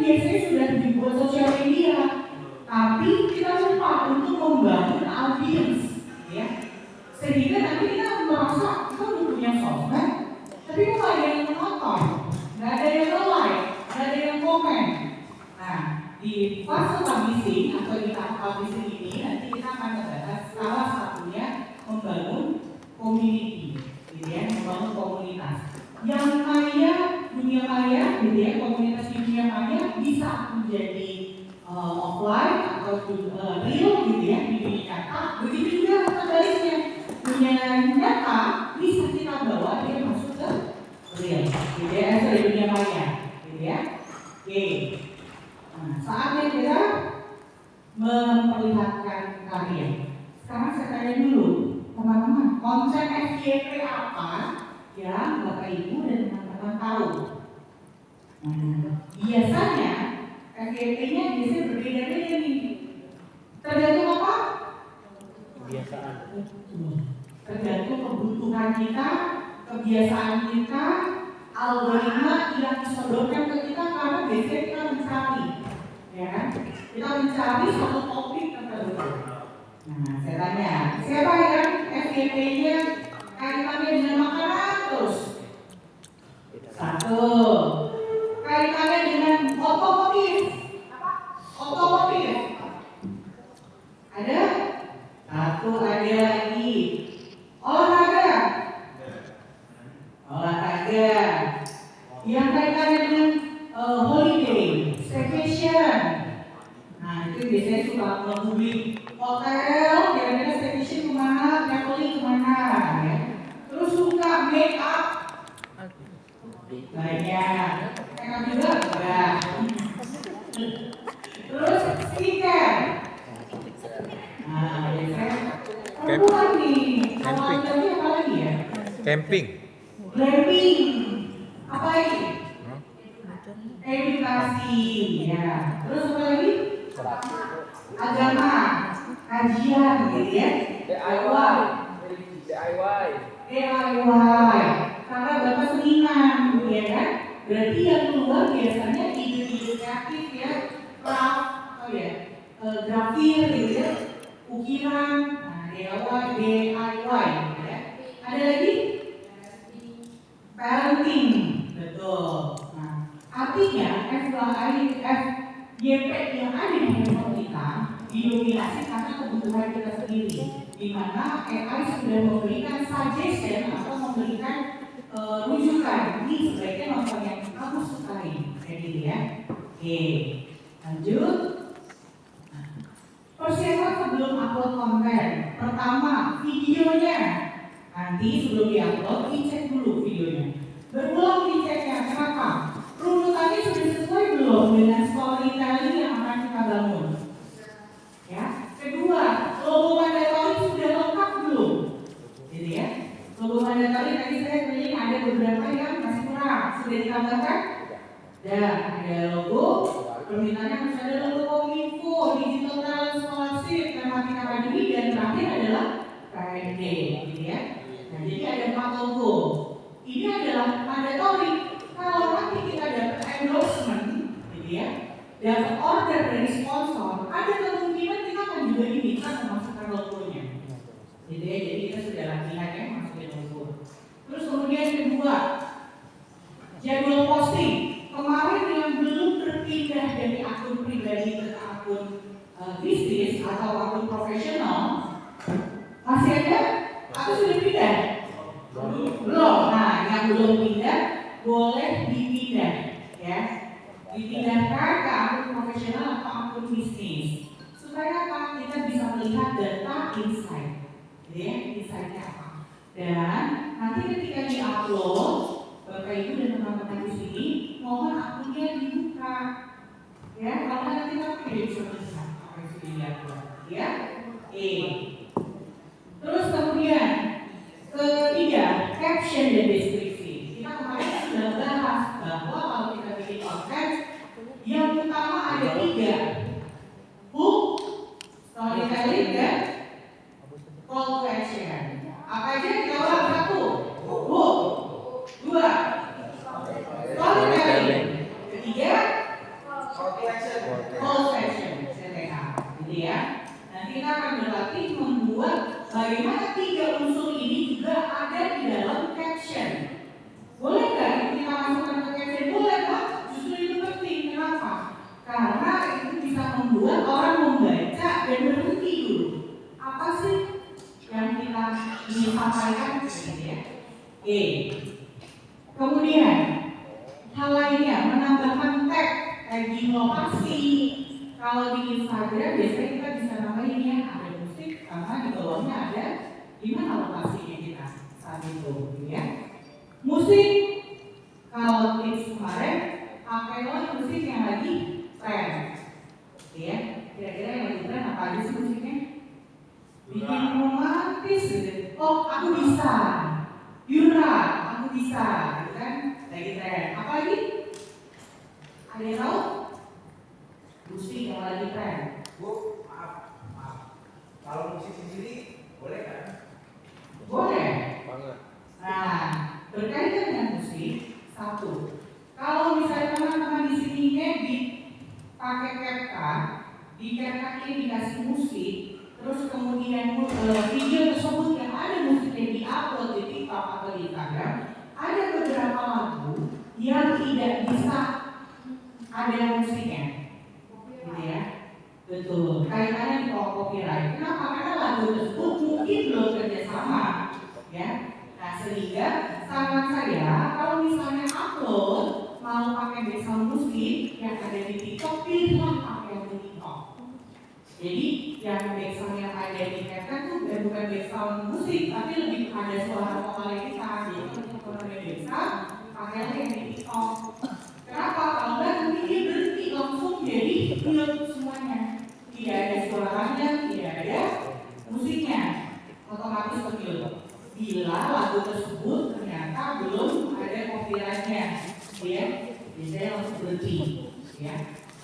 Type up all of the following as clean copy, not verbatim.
biasanya sudah dibuat sosial media, tapi kita lupa untuk membangun audiens, ya. Sehingga nanti kita merasa kita udah punya sosmed, tapi kok nggak ada yang menonton, nggak ada yang like, nggak ada yang komen. Nah, di fase publishing atau di tahap publishing ini nanti kita akan membahas salah satunya membangun community, gitu ya, membangun komunitas. Yang maya, dunia maya, gitu ya, komunitas di dunia maya bisa menjadi offline atau real, gitu ya, di dunia nyata. Begitu juga sebaliknya, dunia nyata bisa kita bawa dia masuk ke real, gitu ya, di dunia maya, gitu ya. Oke. Nah, saatnya kita memperlihatkan karya. Sekarang saya tanya dulu, teman-teman, konsep FYP apa yang Bapak Ibu dan teman-teman tahu? Biasanya FYP-nya biasanya berbeda-beda nih. Tergantung apa? Kebiasaan. Tergantung kebutuhan kita, kebiasaan kita, algoritma yang disodorkan ke kita karena biasanya kita mencari, ya kan? Kita mencari suatu topik tertentu. Nah, saya tanya, siapa yang FYP-nya kaitannya dengan makanan terus? Satu. Kaitannya dengan otomotif. Otomotif. Ada? Satu, ada lagi. Olahraga. Olahraga. Yang kaitannya dengan holiday, staycation. Nah, itu biasanya suka nge-googling hotel, kira-kira staycation kemana, traveling kemana, ya. Terus suka make up. Banyak. Make up juga enggak. Terus skincare. Nah, biasanya perempuan nih. Kalau laki-laki apa lagi ya? Camping. Glamping. Apa lagi? Edukasi, ya. Terus apa lagi? Agama, kajian, gitu ya. DIY. Karena Bapak seniman, ya kan? Berarti yang keluar biasanya ide-ide kreatif, ya, craft, grafir, gitu ya, ukiran, DIY, gitu ya. Ada lagi? Parenting, betul. Nah, artinya FYP yang ada di handphone kita didominasi karena kebutuhan kita sendiri, di mana AI sudah memberikan suggestion atau memberikan rujukan, ini sebaiknya nonton yang kamu sukai, kayak gitu ya. Oke, lanjut. Persiapan sebelum upload konten. Pertama, videonya. Nanti sebelum diupload, dicek dulu videonya. Berulang diceknya, kenapa? Runutannya sudah sesuai belum dengan storytelling yang akan kita bangun? Ya. Kedua, logo mandatory sudah lengkap belum? Jadi ya, logo mandatory tadi saya pilih ada beberapa yang masih kurang. Sudah ditambahkan? Ada logo. Permintaannya harus ada logo Kominfo, Digital Talent Scholarship, tematik akademi, dan terakhir adalah KMD, gitu ya. Nah, jadi ada 4 logo. Ini adalah mandatory. Kalau nanti kita dapat endorsement, gitu ya, dapat order dari sponsor, ada kemungkinan kita akan juga diminta memasukkan logonya. Gitu ya, jadi kita sudah latihan ya masukin logo. Terus kemudian kedua, jadwal posting. Kemarin yang belum berpindah dari akun pribadi ke akun bisnis atau akun profesional, masih ada atau sudah pindah? Belum. Nah, yang belum pindah boleh dipindah, ya. Dipindahkan ke akun profesional atau akun bisnis supaya apa? Kita bisa melihat data insight, ya, insightnya apa. Dan nanti ketika diupload, Bapak Ibu dan teman-teman di sini, mohon akunnya dibuka, ya. Kalau nanti kita tidak bisa melihat apa yang sudah diupload, ya. Terus kemudian ketiga, caption dan deskripsi. Kita kemarin sudah bahas bahwa kalau kita bikin konten, yang utama ada 3, hook, storytelling, dan call to action. Apa aja kita ulang? 1, hook. 2, storytelling. 3, tagging lokasi. Kalau di Instagram biasanya kita bisa namain ya ada musik karena di bawahnya ada di mana lokasinya kita saat itu, ya. Musik, kalau tips kemarin pakailah musik yang lagi tren, ya. Kira-kira yang lagi tren apa aja sih musiknya? Bikin romantis gitu. Oh, aku bisa. Yura, aku bisa, gitu kan? Lagi tren. Apa lagi? Ada yang tahu? Musik yang lagi tren. Bu, maaf. Kalau musik sendiri boleh kan? Boleh. Banget. Nah, berkaitan dengan musik, satu. Kalau misalnya teman-teman di sini edit pakai CapCut, di CapCut ini dikasih musik, terus kemudian video tersebut yang ada musiknya di-upload di TikTok atau di Instagram, ada beberapa lagu yang tidak bisa ada musiknya, gitu ya. Betul. Kaitannya di copyright. Kenapa? Karena lagu tersebut mungkin belum kerjasama, ya. Nah, sehingga saran saya kalau misalnya upload mau pakai background musik yang ada di TikTok, pilihlah pakai yang di TikTok. Jadi yang background yang ada di CapCut itu bukan background musik, tapi lebih ada suara vokal kita. Jadi kalau ada background, pakailah yang di TikTok. Kenapa? Kalau enggak nanti dia berhenti langsung jadi mute semuanya. Tidak ada suaranya, tidak ada musiknya, otomatis mute. Bila lagu tersebut ternyata belum ada copyrightnya, ya, biasanya langsung berhenti, ya.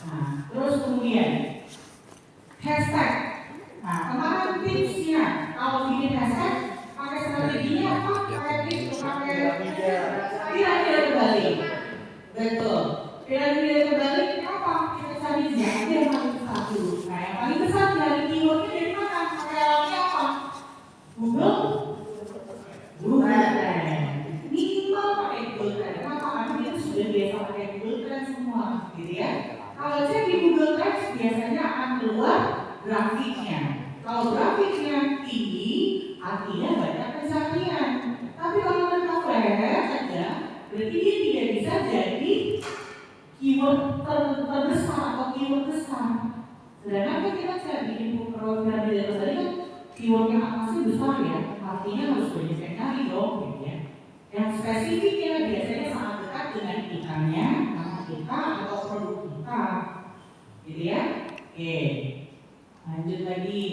Nah, terus kemudian hashtag. Nah, kemarin tipsnya kalau bikin hashtag pakai strateginya apa? Pakai tips, pakai piramida kembali. Betul. Piramida kembali apa? Kita cari siapa yang paling besar dulu. Nah, yang paling besar dari keywordnya dari mana? Pakai alatnya apa? Google. Minimal pakai Google Trends. Kenapa? Karena dia sudah biasa pakai Google Trends semua, gitu ya. Kalau cek di Google Trends biasanya akan keluar grafiknya. Kalau grafiknya tinggi, artinya banyak pencarian. Tapi kalau mereka flat saja, berarti dia tidak bisa jadi keyword terbesar atau keyword besar. Sedangkan kan kita cek di program di dalam tadi kan keywordnya masih besar ya, artinya harus banyak yang cari dong, gitu ya. Yang spesifiknya biasanya sangat dekat dengan ikannya, nama kita atau produk kita, gitu ya. Oke, lanjut lagi.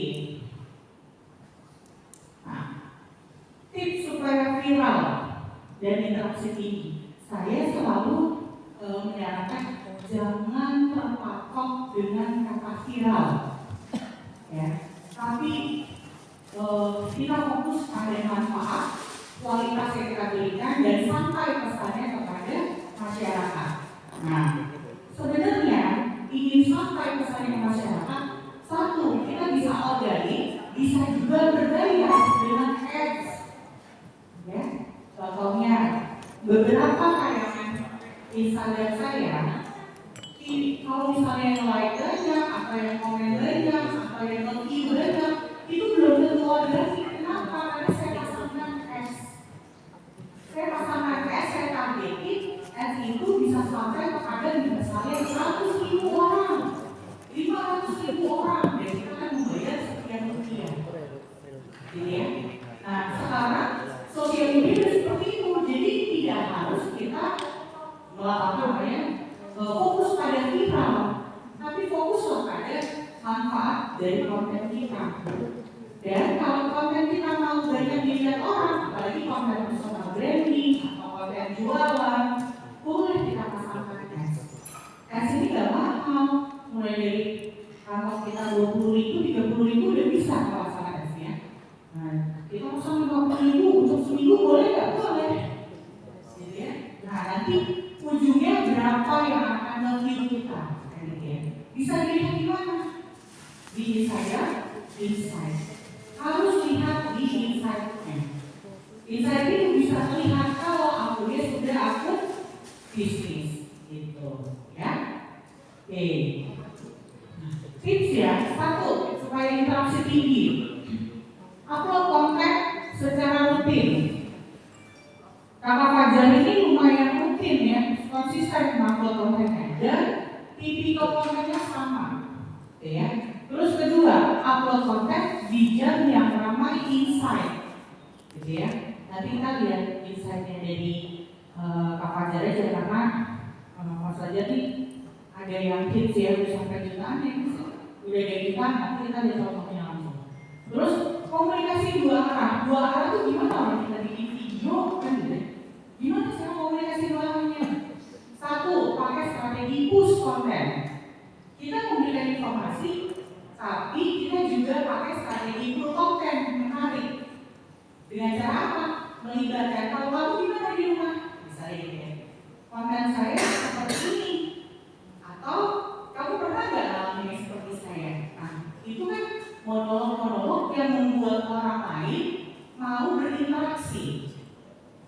Nah, tips supaya viral dan interaksi tinggi, saya selalu menyarankan jangan terpatok dengan kata viral, ya. Tapi kita fokus pada manfaat, kualitas yang kita berikan dan sampai pesannya kepada masyarakat. Nah, sebenarnya ingin sampai pesannya ke masyarakat, satu, kita bisa organik, bisa juga berbayar dengan ads. Ya, contohnya beberapa tayangan Instagram saya, kalau misalnya yang like banyak, atau yang komen banyak, atau yang nge-view banyak, itu belum tentu organik. Kenapa? Karena saya pasangkan ads. Saya pasangkan ads, saya targetin ads itu bisa sampai kepada misalnya 100.000 orang, 500.000 orang, dan kita akan membayar sekian rupiah. Jadi ya. Nah, sekarang sosial media seperti itu, jadi tidak harus kita fokus pada viral, tapi fokuslah pada manfaat dari konten kita. Dan kalau konten kita mau banyak dilihat orang, apalagi konten personal branding atau konten jualan, boleh kita pasangkan ads. Ads ini gak mahal, mulai dari kantong kita 20.000, 30.000 udah bisa pasangkan ads-nya. Nah, kita pasang 50.000 untuk seminggu boleh nggak? Boleh. Gitu ya. Nah, nanti ujungnya berapa yang akan nge-view kita? Bisa dilihat di mana? Di Instagram, di Insight. Harus lihat di Insight-nya. Insight itu bisa terlihat kalau akunnya sudah akun bisnis, gitu, ya. Oke. Tips ya, satu, supaya interaksi tinggi. Upload konten secara rutin. Kakak Fajar ini lumayan rutin ya, konsisten upload kontennya. Dan tipe kontennya sama, ya. Terus kedua, upload konten di jam yang ramai insight, gitu ya. Nanti kita lihat insightnya dari Kak Fajar aja karena Mas Fajar nih ada yang hits ya udah sampai jutaan ya, udah kayak kita, nanti kita lihat contohnya langsung. Terus komunikasi dua arah tuh gimana orang kita bikin video kan gitu ya? Gimana cara komunikasi dua arahnya? Satu, pakai strategi push konten. Kita memberikan informasi, tapi kita juga pakai strategi pull konten menarik. Dengan cara apa? Melibatkan kalau kamu gimana di rumah? Misalnya gitu ya. Konten saya seperti ini. Atau kamu pernah nggak ngalamin seperti saya? Nah, itu kan monolog-monolog yang membuat orang lain mau berinteraksi.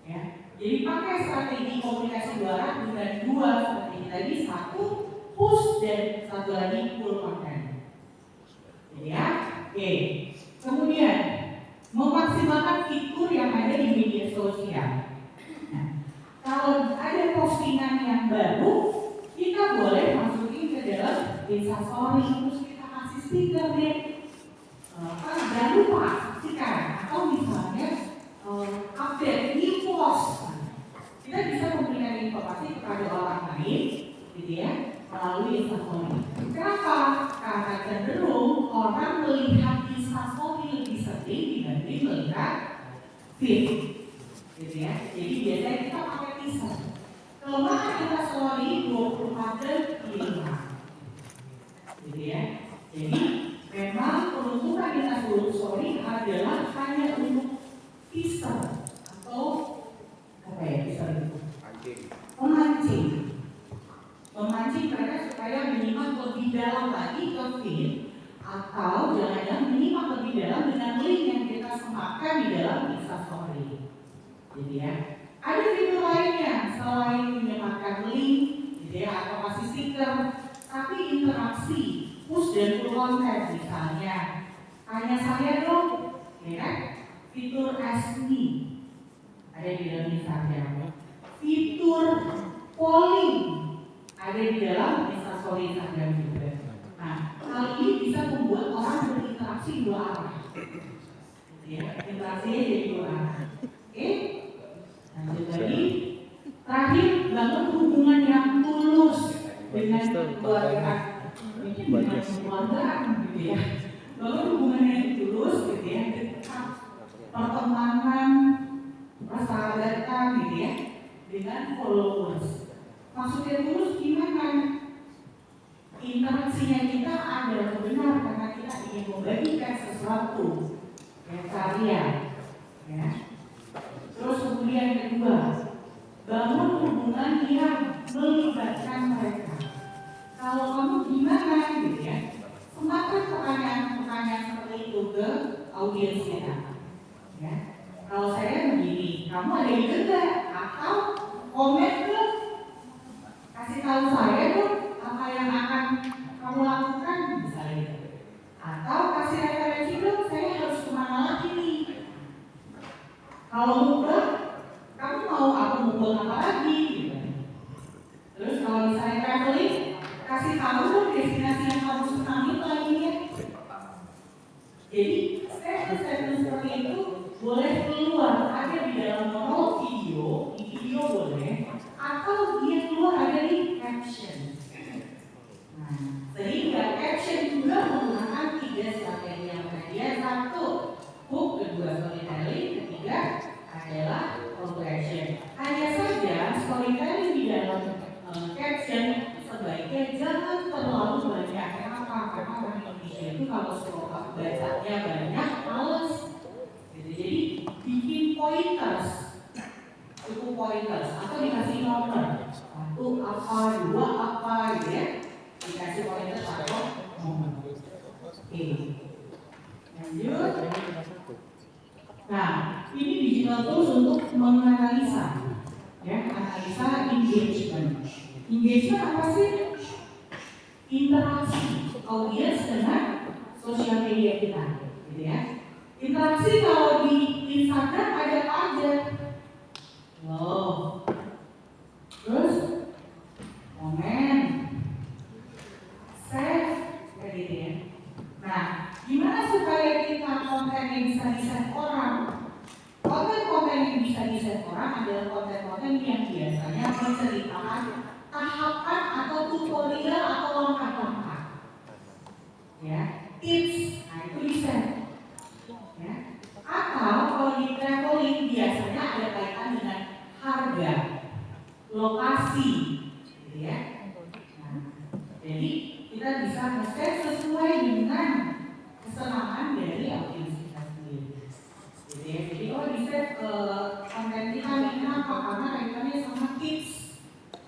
Ya. Jadi pakai strategi komunikasi dua arah dengan dua strategi tadi, satu push dan satu lagi pull konten. Jadi ya, oke. Kemudian memaksimalkan fitur yang ada di media sosial. Nah, kalau ada postingan yang baru, kita boleh masukin ke dalam Instastory, terus kita kasih stiker deh. Jangan lupa saksikan atau misalnya update new post. Kita bisa memberikan informasi kepada orang lain, gitu ya, melalui Instastory. Kenapa? Karena cenderung orang melihat Instastory lebih sering dibanding melihat feed, gitu ya. Jadi biasanya kita pakai teaser. Kelemahan Instastory 24 jam hilang, gitu ya. Jadi memang peruntukan Instastory adalah hanya untuk teaser atau apa ya teaser itu? Memancing mereka supaya menyimak lebih dalam lagi ke feed, atau jangan-jangan menyimak lebih dalam dengan link yang kita sematkan di dalam Instastory. Jadi ya, ada fitur lainnya selain menyematkan link, gitu ya, atau kasih stiker, tapi interaksi, push dan pull konten. Misalnya, tanya saya dong, ya, fitur Ask Me ada di dalam Instagram. Fitur polling ada di dalam Instastory Instagram juga. Nah, hal ini bisa membuat orang berinteraksi dua arah. Ya, interaksinya jadi dua arah. Oke? Lanjut lagi. Terakhir, bangun hubungan yang tulus dengan keluarga. Mungkin dengan keluarga, gitu ya. Bangun hubungan yang tulus, gitu ya. Dekat, pertemanan, persahabatan, gitu ya. Dengan followers. Maksudnya tulus gimana? Interaksinya kita adalah benar karena kita ingin membagikan sesuatu, ya, karya, ya. Terus kemudian kedua, bangun hubungan yang melibatkan mereka. Kalau kamu gimana, gitu ya, semakin pertanyaan-pertanyaan seperti itu ke audiens kita, ya. Kalau saya begini, kamu ada ide nggak? Atau komen dong, kasih tahu saya dong apa yang akan kamu lakukan, misalnya. Atau kasih referensi dong, saya harus kemana lagi nih. Kalau mukbang, kamu mau aku mukbang apa lagi, gitu. Terus kalau misalnya traveling, kasih tahu dong destinasi yang kamu senangi lainnya. Jadi statement seperti itu boleh keluar ada di dalam monolog video, di video boleh, atau dia keluar ada di caption. Nah, sehingga caption juga menggunakan 3 strategi yang tadi. Satu, hook, kedua storytelling, ketiga adalah call to action. Hanya saja storytelling di dalam caption sebaiknya jangan terlalu banyak. Kenapa? Karena orang Indonesia itu kalau scroll up bacanya banyak, males. Jadi bikin pointers, cukup pointers, atau dikasih nomor 1 apa, 2 apa, gitu ya, dikasih pointers atau nomor. Oke, lanjut. Nah, ini digital tools untuk menganalisa, ya, analisa engagement. Engagement apa sih? Interaksi audiens dengan sosial media kita, gitu ya. Interaksi kalau di Instagram ada apa aja? Terus komen, konten yang bisa di-save orang. Konten-konten yang bisa di-save orang adalah konten-konten yang biasanya menceritakan tahapan atau tutorial atau langkah-langkah. Ya, tips, nah itu di-save. Ya. Atau kalau di traveling biasanya ada kaitan dengan harga, lokasi, gitu ya. Nah, jadi kita bisa nge-save sesuai dengan kesenangan dari audiens kita sendiri. Gitu ya. Jadi di-save konten kita ini kenapa? Karena kaitannya sama tips,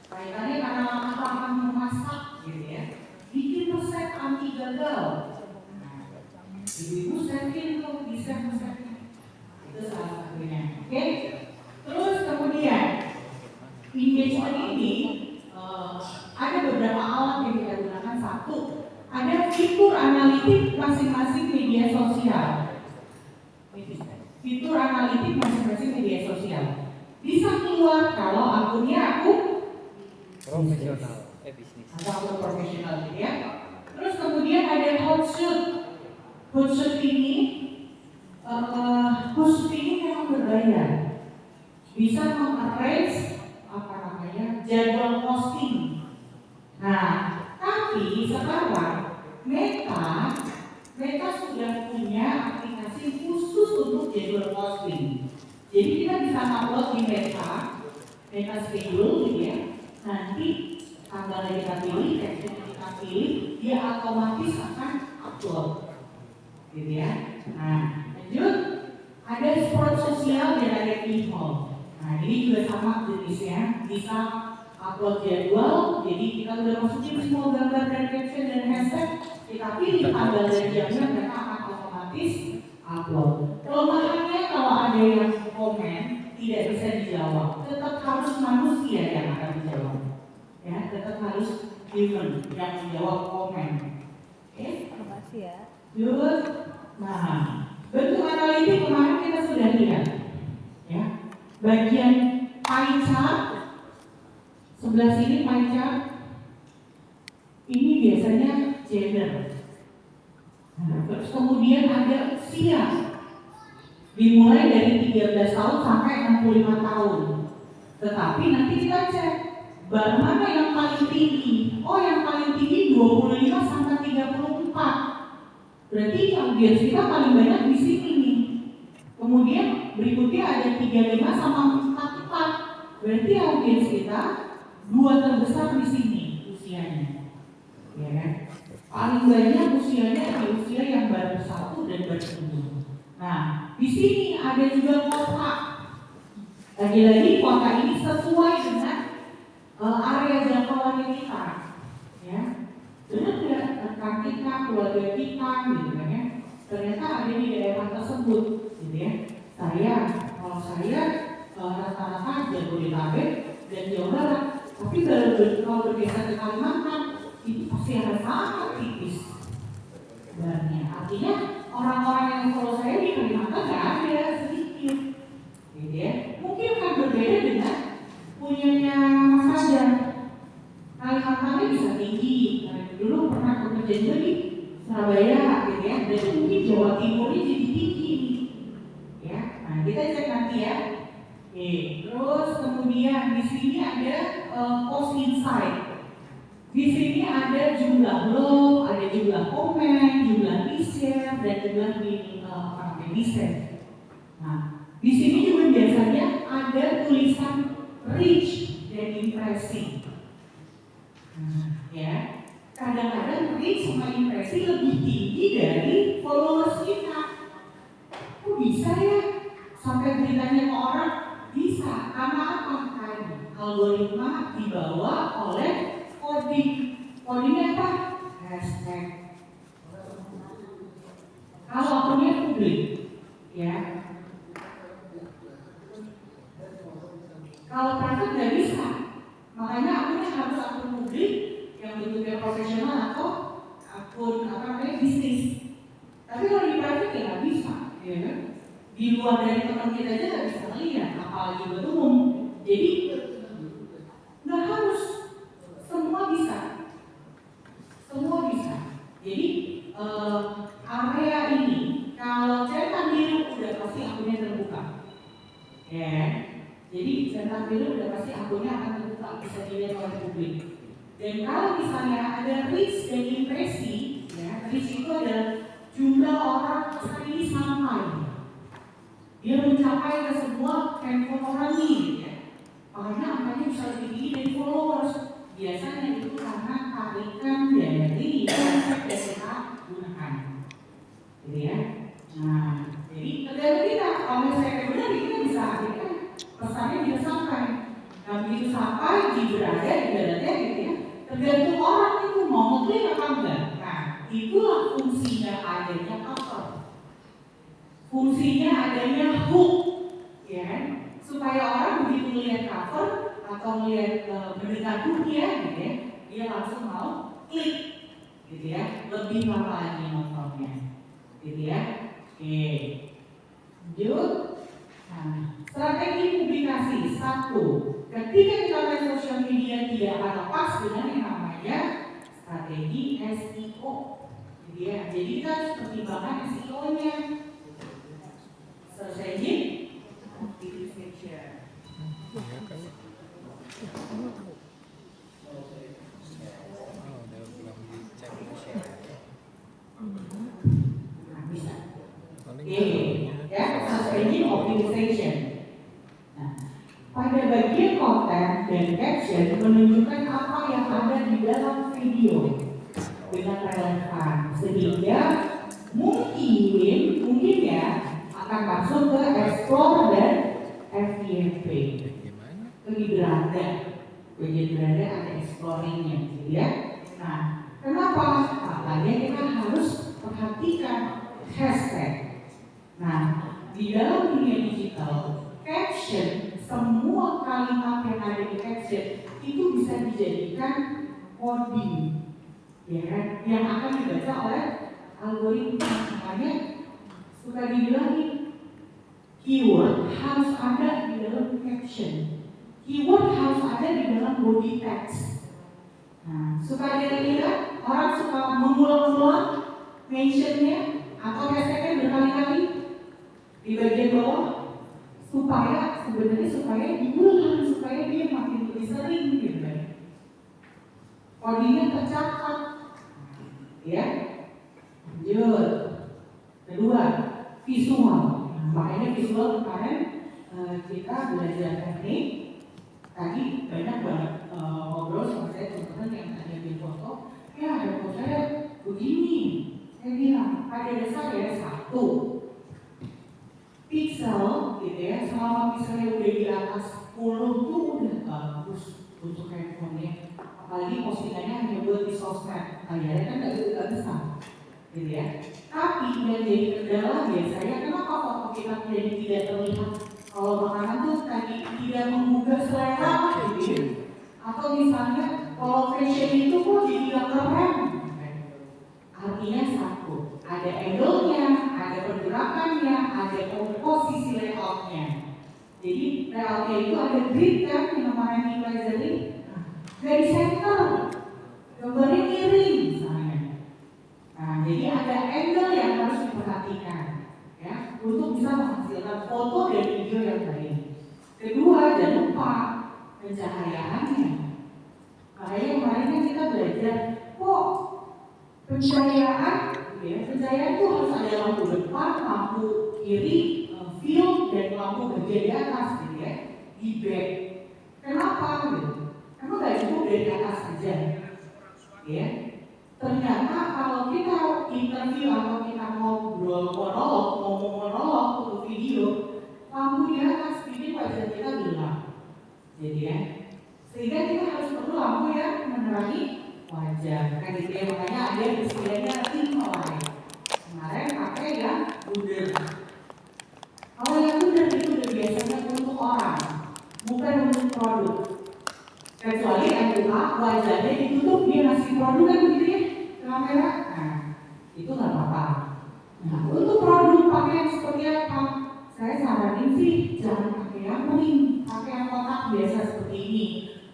kaitannya karena langkah-langkah memasak, gitu ya. Bikin resep anti gagal. Ibu-ibu saving tuh bisa nge-save. Itu salah satunya. Oke? Terus kemudian engagement ini ada beberapa alat yang kita gunakan. Satu, ada fitur analitik masing-masing media sosial. Fitur analitik masing-masing media sosial. Bisa keluar kalau akunnya aku Profesional, bisnis. atau akun profesional gitu ya. Terus kemudian ada hot-shoot. Hot-shoot ini memang berbayar. Bisa mengarrange jadwal posting. Nah, tapi sekarang Meta sudah punya aplikasi khusus untuk jadwal posting. Jadi kita bisa upload di Meta Schedule gitu ya. Nanti tanggal yang kita pilih, caption yang kita pilih, dia otomatis akan upload. Gitu ya. Nah, lanjut ada sport sosial dan ada email. Nah, ini juga sama jenisnya, bisa upload jadwal. Jadi kita udah masukin semua gambar dan caption dan hashtag, kita pilih tanggal dan jamnya, mereka akan otomatis upload. Kelemahannya kalau ada yang komen tidak bisa dijawab, tetap harus manusia yang akan menjawab. Ya, tetap harus human yang menjawab komen. Oke? Terima kasih ya. Good. Nah, bentuk analitik kemarin kita sudah lihat. Ya, bagian pie chart sebelah sini pie chart ini biasanya gender. Nah, terus kemudian ada usia dimulai dari 13 tahun sampai 65 tahun. Tetapi nanti kita cek bar mana yang paling tinggi. Oh, yang paling tinggi 25 sampai 34. Berarti audiens kita paling banyak di sini nih. Kemudian berikutnya ada 35 sama 44. Berarti audiens kita dua terbesar di sini usianya. Ya kan? Paling banyak usianya di usia yang baru 1 dan baru 2. Nah, di sini ada juga kota. Lagi-lagi kota ini sesuai dengan area jangkauan kita. Ya. Benar tidak? Rekan kita, keluarga kita, gitu kan ya. Ternyata ada di daerah tersebut, gitu ya. Kalau saya rata-rata Jabodetabek dan Jawa Barat. Tapi kalau bergeser ke Kalimantan, itu pasti ada sangat tipis. Sebenarnya, artinya orang-orang yang kalau saya di Kalimantan nggak ada sedikit, gitu ya. Mungkin akan berbeda dengan punyanya Mas Fajar. Kalimantannya bisa tinggi. Dulu pernah bekerja juga di Surabaya, gitu ya. Dan mungkin Jawa Timurnya jadi tinggi, ya. Nah, kita cek nanti ya. Oke. Terus kemudian di sini ada post insight. Di sini ada jumlah love, ada jumlah komen, jumlah di-share, dan jumlah di-save. Nah, di sini juga biasanya ada tulisan reach dan impresi. Nah, ya. Kadang-kadang reach sama impresi lebih tinggi dari followers kita. Kok bisa ya? Sampai beritanya ke orang? Bisa. Karena apa? Karena algoritma dibawa oleh coding. Codingnya apa? Hashtag. Kalau akunnya publik, ya. Kalau private nggak bisa. Makanya akunnya harus akun publik yang bentuknya profesional atau akun bisnis. Tapi kalau di private ya nggak bisa, ya kan? Di luar dari teman kita aja nggak bisa melihat, apalagi buat umum. Jadi nggak harus, semua bisa. Jadi area ini kalau cek Ya, jadi centang biru udah pasti akunnya akan terbuka, bisa dilihat oleh publik. Dan kalau misalnya ada reach dan impresi, ya, reach itu adalah jumlah orang pesan ini sampai, dia mencapai ke semua handphone orang nih, ya. Makanya angkanya bisa lebih tinggi dari followers. Biasanya itu karena tarikan dari konsep yang kita gunakan, gitu ya. Nah, jadi tergantung kita. Kalau misalnya benar, kita bisa artikan pesannya bisa sampai. Nah, begitu sampai di berada gitu ya. Tergantung orang itu mau ngeklik apa enggak. Nah, itulah fungsinya adanya cover. Fungsinya adanya hook, ya kan? Supaya orang begitu melihat cover atau melihat mendengar hooknya, gitu ya, dia langsung mau klik, gitu ya, lebih lama lagi nontonnya, gitu ya. Oke, lanjut. Nah, strategi publikasi satu. Ketika kita main sosial media tidak akan lepas dengan yang namanya strategi SEO, gitu ya. Jadi kita harus pertimbangkan SEO-nya. Selesai ini, optimization. Nah, bisa. Ya, strategi optimization. Nah, pada bagian konten dan caption menunjukkan apa yang ada di dalam video dengan relevan, sehingga mungkin ya akan masuk ke explore dan FYP. Lebih beranda, bagian beranda ada exploringnya, gitu ya. Nah, kenapa? Makanya kita harus perhatikan hashtag. Nah, di dalam dunia digital, caption, semua kalimat yang ada di caption itu bisa dijadikan coding, ya kan? Yang akan dibaca oleh algoritma. Makanya suka dibilang keyword harus ada di dalam caption, keyword harus ada di dalam body text. Nah, suka kira-kira orang suka mengulang-ulang mentionnya atau hashtagnya berkali-kali di bagian bawah supaya diulang, supaya dia makin lebih sering, gitu kan. Codingnya tercatat, ya. Lanjut. Kedua, visual. Nah, makanya visual kemarin kita belajar teknik. Tadi banyak banget ngobrol sama saya teman-teman yang ada di foto. Ya, handphone saya begini. Saya bilang pada dasarnya satu pixel, gitu ya. Selama pixelnya udah di atas 10 tuh udah bagus untuk handphonenya. Apalagi postingannya hanya buat di sosmed, layarnya kan nggak besar, gitu ya. Tapi yang jadi kendala biasanya kenapa foto kita menjadi tidak terlihat kalau makanan tuh tadi tidak menggugah selera, gitu. Atau misalnya kalau fashion itu kok jadi nggak keren. Artinya satu, ada angle-nya, ada pergerakannya, ada komposisi layout-nya. Jadi layout-nya itu ada grid kan yang kemarin dipelajari. Dari center, gambarnya miring misalnya. Nah, jadi ada angle yang harus diperhatikan, ya, untuk bisa menghasilkan foto dan video yang baik. Kedua, jangan lupa pencahayaannya. Makanya kemarin kan kita belajar, kok pencahayaan, ya, pencahayaan itu harus ada lampu depan, lampu kiri, field, dan lampu bagian di atas, gitu ya, di back. Kenapa? Gitu? Emang gak cukup dari atas aja, ya? Ternyata kalau kita interview atau kita ngobrol ngomong monolog untuk video, lampu di atas bikin wajah kita gelap, jadi ya. Sehingga kita harus perlu lampu yang menerangi wajah, kan gitu ya. Makanya ada istilahnya dim light. Kemarin pakai yang bundar. Kalau yang bundar itu udah biasanya untuk orang, bukan untuk produk. Kecuali yang kedua wajahnya ditutup, dia ngasih produk kan begitu ya, kamera. Nah, itu nggak apa-apa. Nah, untuk produk pakai yang seperti apa? Saya saranin sih jangan pakai yang ring, pakai yang kotak biasa seperti ini.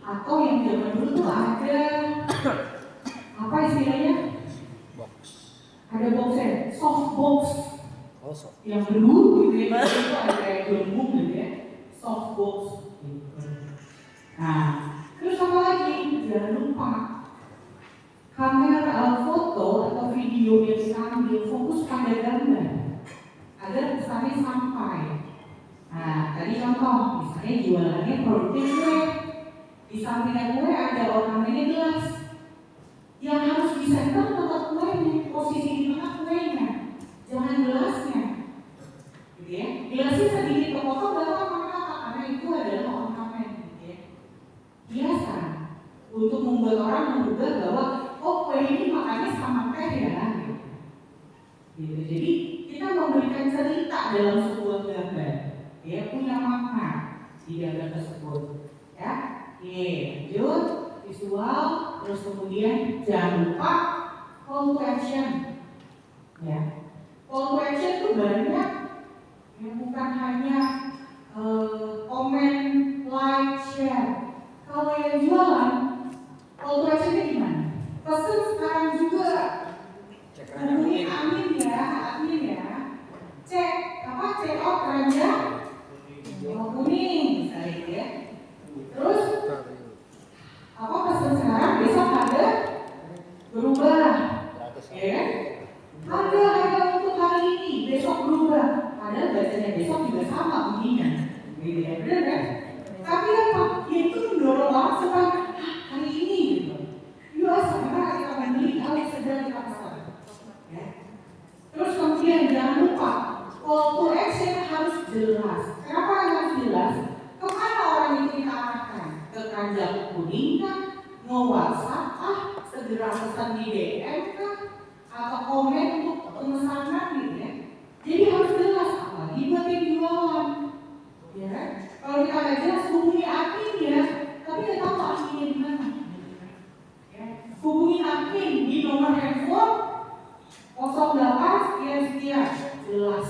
Atau yang zaman dulu tuh ada apa istilahnya? Box. Ada boxnya, soft box. Oh, soft. Yang dulu gitu ya, itu ada kayak gembung gitu ya. softbox gitu. Nah, terus apa lagi? Jangan lupa kamera foto atau video yang kita ambil fokus pada gambar agar pesannya sampai. Nah, tadi contoh, misalnya jualannya produknya kue, di sampingnya kue ada ornamennya gelas, yang harus disenter tempat kuenya, posisi di tengah kuenya, jangan gelasnya, gitu ya. Gelasnya sedikit terpotong gak apa-apa, karena itu adalah ornamen, gitu ya. Biasa untuk membuat orang menduga bahwa oh kue ini makannya sama teh ya, gitu. Jadi kita memberikan cerita dalam sebuah gambar. Dia punya makna di gambar tersebut, ya. Oke, lanjut visual, terus kemudian jangan lupa call to action, ya. Call to action itu banyak, ya, bukan hanya komen, like, share. Kalau yang jualan, call to actionnya gimana? Pesen sekarang juga. Hubungi admin ya. Cek out keranjang kuning misalnya ya. Terus pesan sekarang besok ada berubah, ya kan? Harga untuk hari ini besok berubah. Padahal bacanya besok juga sama bunyinya, gitu ya, benar kan? Tapi apa? Ya itu mendorong orang supaya hari ini gitu. Yuk sekarang kita beli harus segera kita pesan. Ya. Terus kemudian jangan lupa call to action harus jelas. Kenapa harus jelas? Kemana orang itu kita arahkan? Ke keranjang kuning kan? Nge-WhatsApp segera pesan di DM kan? Atau komen untuk pemesanan gitu ya. Jadi harus jelas, apalagi buat yang jualan. Ya, kalau kita nggak jelas hubungi admin ya, tapi nggak tahu adminnya di mana. Ya. Hubungi admin di nomor handphone 08 sekian jelas.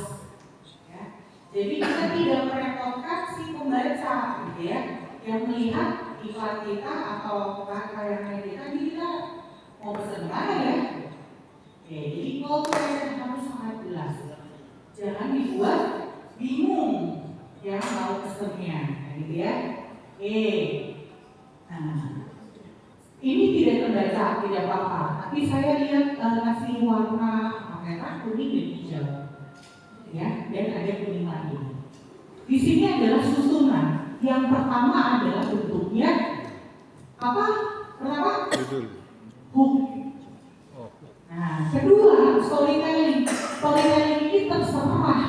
Ya. Jadi kita tidak merepotkan si pembaca, gitu ya, yang melihat iklan kita atau tayangan kita, kita mau pesan mana ya? Oke, jadi call to action harus sangat jelas. Jangan dibuat bingung yang mau pesennya, gitu ya. Oke. Nah, ini tidak terbaca, tidak apa-apa. Tapi saya lihat ngasih warna merah, kuning, dan hijau, ya, dan ada kuning lagi. Di sini adalah susunan. Yang pertama adalah bentuknya apa? Pertama hook. Nah, kedua storytelling. Storytelling ini terserah.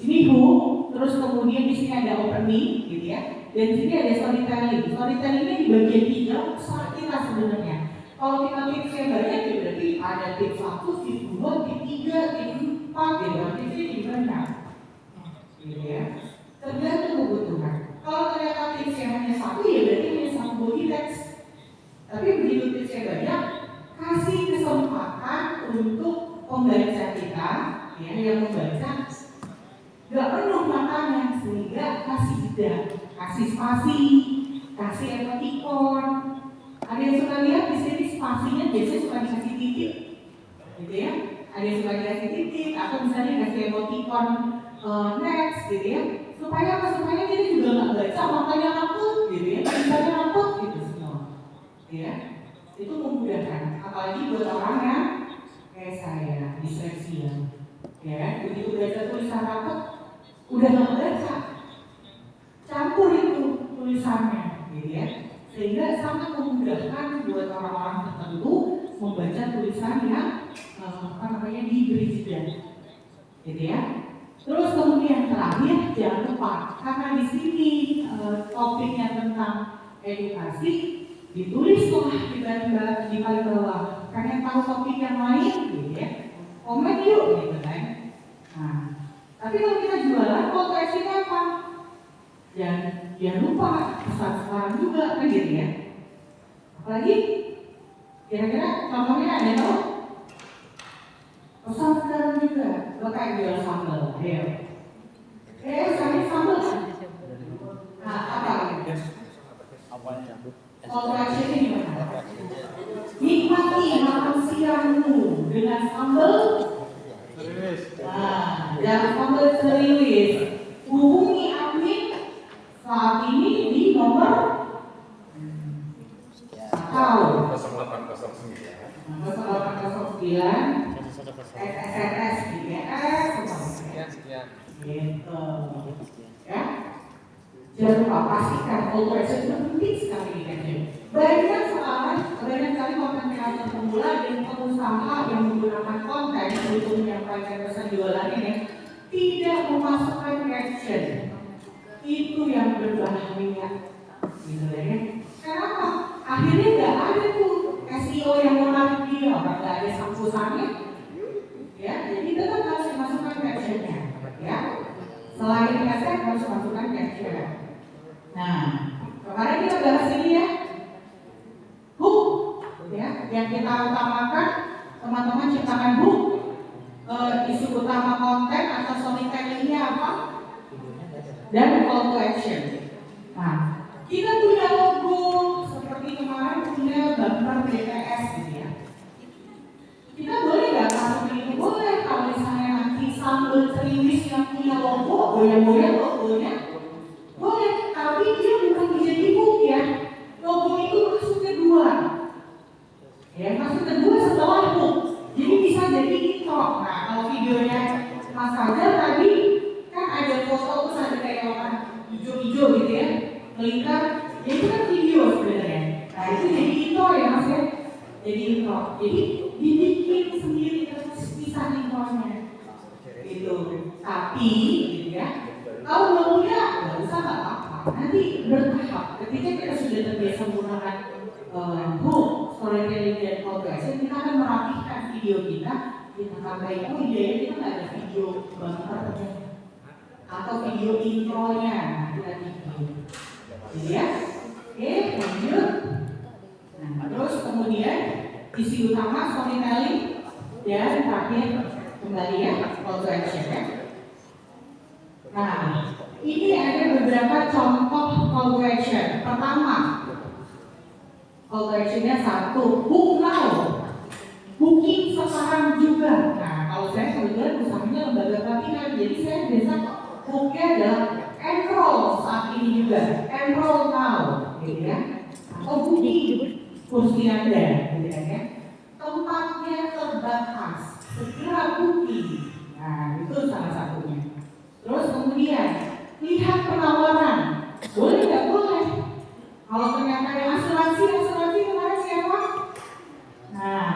Ini hook, terus kemudian di sini ada opening, gitu ya. Dan di sini ada storytelling. Storytellingnya di bagian hijau terserah kita sebenarnya. Kalau kita tipsnya banyak, ya berarti ada tips 1, tips 2, tips 3, tips 4, gitu. Tipsnya di banyak, gitu ya. Tergantung kebutuhan. Kalau ternyata tipsnya hanya 1, ya berarti hanya 1 body text. Tapi begitu tipsnya banyak, kasih kesempatan untuk pembaca kita, ya, yang membaca gak penuh matanya, sehingga kasih jeda, kasih spasi, kasih emoticon. Ada yang suka lihat di sini spasinya biasanya suka dikasih titik, gitu ya. Ada yang suka dikasih titik, atau misalnya kasih emoticon next, gitu ya. Supaya apa? Supaya kita juga nggak baca matanya ramput, gitu ya. Misalnya ramput, gitu semua, ya. Itu memudahkan, apalagi buat orang yang kayak saya, disleksia, ya. Begitu baca tulisan ramput, udah nggak baca, campur itu tulisannya, gitu ya. Sehingga sangat memudahkan buat orang-orang tertentu membaca tulisan yang diberi jeda, gitu ya. Terus kemudian terakhir jangan lupa, karena di sini topiknya tentang edukasi, ditulislah di paling bawah. Kalian tahu topik yang lain, gitu ya. Komen yuk, gitu kan. Nah, tapi kalau kita jualan, call to action-nya apa? Jangan lupa pesan sekarang juga, kan gitu ya. Apalagi kira-kira contohnya ada tahu? Pesan sekarang juga, lo kayak jual sambal, ayo. Saya sambal kan? Nah, apa lagi? Call to action-nya gimana? Nikmati makan siangmu dengan sambal. Nah, jangan sambal serius. Hubungi 0809. 0809 110. SSRS gitu ya. Sekian sekian. Gitu. Ya. Jangan lupa pastikan call to action itu penting sekali di caption. Banyak sekali konten kreator pemula dan pengusaha yang menggunakan konten untuk menyampaikan pesan jualan ini tidak memasukkan caption. Itu yang berbahaya, gitu ya. Kenapa? Akhirnya nggak ada tuh SEO yang menarik dia, orang nggak ada sampusannya, ya. Jadi tetap harus dimasukkan captionnya, ya. Selain hashtag harus masukkan caption. Nah, kemarin kita bahas ini ya, hook, ya, yang kita utamakan, teman-teman ciptakan hook, isu utama konten atau storytellingnya apa, dan call to action. Nah, kita punya logo seperti kemarin punya bumper BTS gitu ya. Kita boleh nggak masukin itu? Boleh kalau misalnya nanti sambal cerimis yang punya logo, goyang-goyang logonya. Boleh, tapi dia bukan menjadi hook ya. Logo itu masuk kedua. Ya, masuk kedua setelah hook. Jadi bisa jadi intro. Nah, kalau videonya Mas Fajar tadi kan ada foto terus ada kayak orang hijau-hijau gitu ya. Melingkar, ya itu kan video sebenarnya. Nah, itu jadi intro ya Mas ya. Jadi intro. Jadi dibikin sendiri terus pisah intronya. Gitu. Tapi gitu ya. Kalau nggak punya, nggak usah nggak apa-apa. Nanti bertahap. Ketika kita sudah terbiasa menggunakan hook, storytelling dan call to action, kita akan merapihkan video kita tambahin. Oh iya ya, kita nggak ada video bumpernya atau video intronya. Kita video. Jadi ya, oke lanjut. Nah terus kemudian isi utama storytelling dan terakhir kembali ya call to action ya. Nah, ini ada beberapa contoh call to action. Pertama, call to actionnya satu, book now, booking sekarang juga. Nah, kalau saya kebetulan usahanya lembaga pelatihan, jadi saya biasa booknya adalah enroll saat ini juga, enroll now, gitu ya. Atau booking kursi Anda, gitu ya. Tempatnya terbatas, segera booking. Nah, itu salah satunya. Terus kemudian lihat penawaran, boleh nggak boleh? Kalau ternyata yang asuransi kemarin siapa? Nah,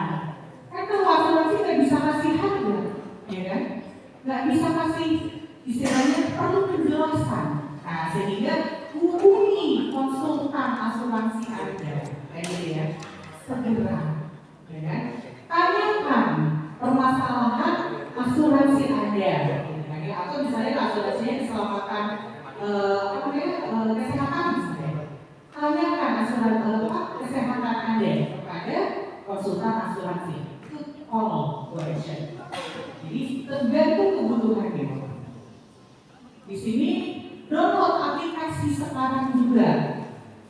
kan kalau asuransi nggak bisa kasih harga, ya kan? Nggak bisa kasih istilahnya perlu penjelasan. Nah, sehingga hubungi konsultan asuransi Anda, kayak gitu ya, segera, ya kan? Tanyakan permasalahan asuransi Anda. Atau misalnya asuransinya keselamatan kesehatan misalnya. Tanyakan kesehatan Anda kepada konsultan asuransi. Itu call to action. Jadi tergantung kebutuhannya. Di sini download aplikasi sekarang juga.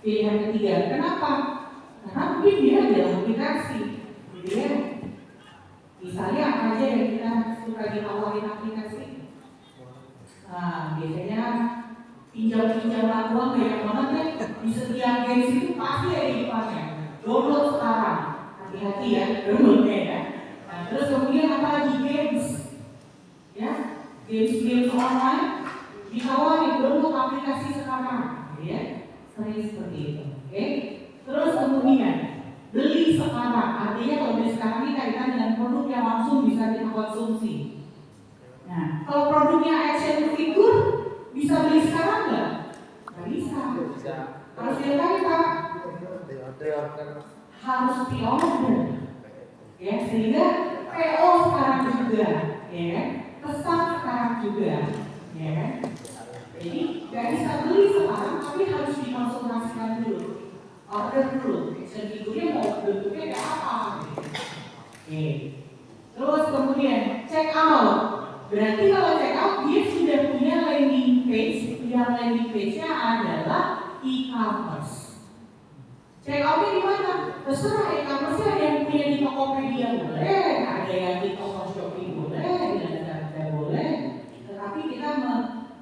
Pilihan ketiga. Kenapa? Karena mungkin dia ada aplikasi. Jadi ya, misalnya apa aja yang kita suka ditawarin aplikasi. Nah, biasanya pinjam-pinjaman uang banyak banget ya. Di setiap games itu pasti ada iklannya. Download sekarang, hati-hati ya, downloadnya ya. Nah, terus kemudian apa lagi games? Ya, games online ditawarin download aplikasi sekarang, ya. Sering seperti itu, oke? Terus kemudian beli sekarang, artinya kalau beli sekarang ini kaitan dengan produk yang langsung bisa kita konsumsi. Nah, kalau produknya action figure bisa beli sekarang nggak? Nggak bisa. Harus diapain Pak? Harus pre-order. Ya, sehingga PO sekarang juga, ya, pesan sekarang juga, ya. Jadi nggak bisa beli sekarang, tapi harus dikonsultasikan dulu, order dulu. Action figure-nya mau bentuknya kayak apa? Oke. Terus kemudian check out. Berarti kalau check out dia sudah punya landing page, yang landing page-nya adalah e-commerce. Check out-nya di mana? Terserah, e-commerce-nya ada yang punya di Tokopedia boleh, ada yang di toko Shopee boleh, di Lazada boleh. Tetapi kita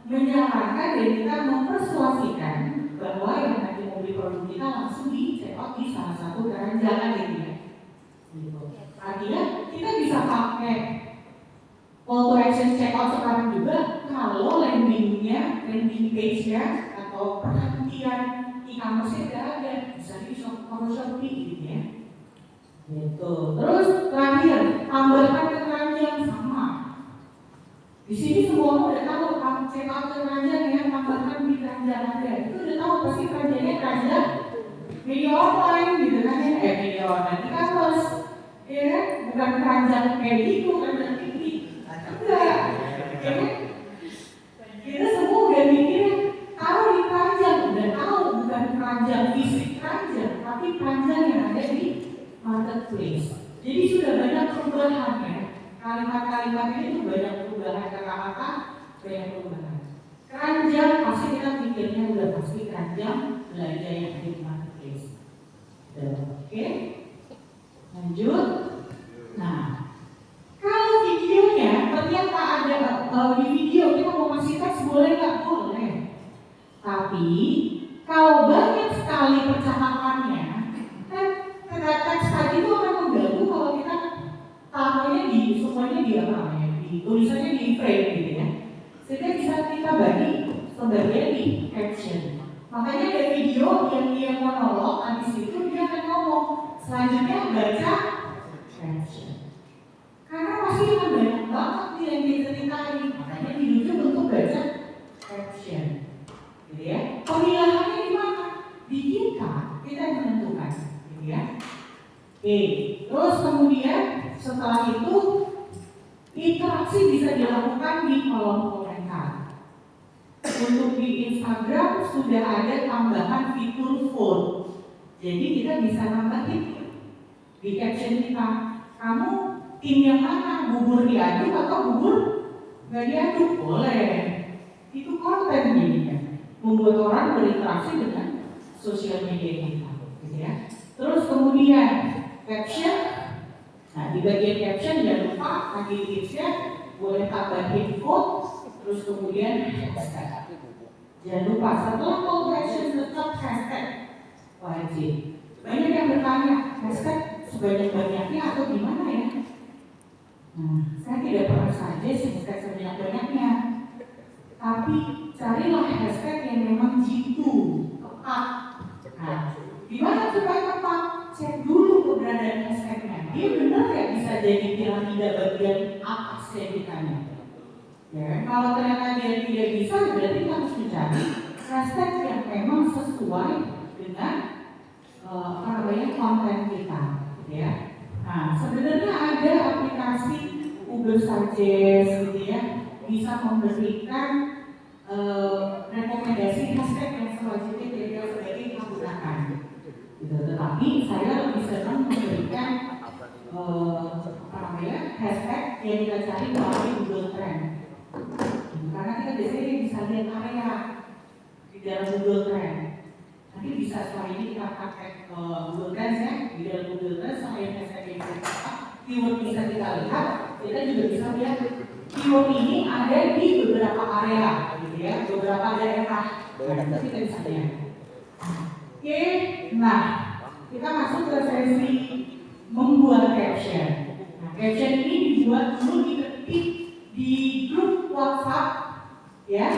menyarankan dan kita mempersuasikan bahwa yang nanti mau beli produk kita langsung di check out di salah satu keranjang gitu ya. Gitu. Artinya kita bisa pakai call to action check out sekarang juga kalau landing page-nya atau perhentian e-commerce tidak ada, bisa di Shopee gitu ya. Gitu. Terus terakhir, tambahkan ke keranjang sama. Di sini semua orang udah tahu check out ke keranjang ya, tambahkan di keranjang aja. Itu udah tahu pasti keranjangnya keranjang media online gitu kan ya, media online e-commerce, ya kan? Bukan keranjang kayak gitu, keranjang TV. Enggak, ya kan? Kita semua udah mikir taruh di keranjang, udah tahu bukan keranjang fisik keranjang, tapi keranjang yang ada di marketplace. Jadi sudah banyak perubahan ya. Kalimat-kalimat ini tuh banyak perubahan, kata-kata banyak perubahan. Keranjang pasti kita pikirnya udah pasti keranjang belanja yang ada di marketplace. Oke, lanjut. Nah, kalau videonya ternyata ada di video kita mau kasih teks boleh nggak? Boleh. Tapi kalau banyak sekali percakapannya, kan teks tadi itu akan mengganggu kalau kita taruhnya di semuanya di apa namanya, di tulisannya di frame gitu ya. Sehingga bisa kita bagi sebagian di caption. Makanya ada video yang dia monolog, habis itu dia akan ngomong, selanjutnya baca caption. Karena pasti akan banyak banget nih yang diceritain, makanya di YouTube untuk baca caption. Gitu ya. Pemilahannya di mana? Di kita yang menentukan, gitu ya. Oke, terus kemudian setelah itu interaksi bisa dilakukan di kolom komentar. Untuk di Instagram sudah ada tambahan fitur vote. Jadi kita bisa nambahin di caption kita, kamu tim yang mana? Bubur diaduk atau bubur nggak diaduk? Boleh. Itu konten jadinya, membuat orang berinteraksi dengan sosial media kita, gitu ya. Terus kemudian caption. Nah, di bagian caption jangan lupa lagi tipsnya boleh tambahin quote, terus kemudian hashtag. Jangan lupa setelah call to action tetap hashtag wajib. Banyak yang bertanya hashtag sebanyak-banyaknya atau gimana ya? Nah, saya tidak pernah saja sih hashtag sebanyak-banyaknya. Tapi carilah hashtag yang memang jitu, tepat. Nah, gimana supaya tepat? Cek dulu keberadaan hashtagnya. Dia benar ya bisa jadi piramida bagian atas yang ditanya. Ya, kalau ternyata dia tidak bisa, berarti kita harus mencari hashtag yang memang sesuai dengan konten kita, ya. Nah, sebenarnya ada aplikasi Google Suggest, gitu ya, bisa memberikan rekomendasi hashtag yang selanjutnya dia sebagai menggunakan. Gitu. Tetapi saya lebih senang memberikan hashtag yang kita cari melalui Google Trend. Karena kita biasanya bisa lihat area di dalam Google Trend. Nanti bisa setelah ini kita pakai Google Trends ya, di dalam Google Trends selain hashtag yang kita keyword bisa kita lihat, kita juga bisa lihat keyword ini ada di beberapa area, gitu ya, beberapa daerah. Nah, kita bisa lihat. Oke, nah kita masuk ke sesi membuat caption. Nah, caption ini dibuat dulu diketik di grup WhatsApp, ya.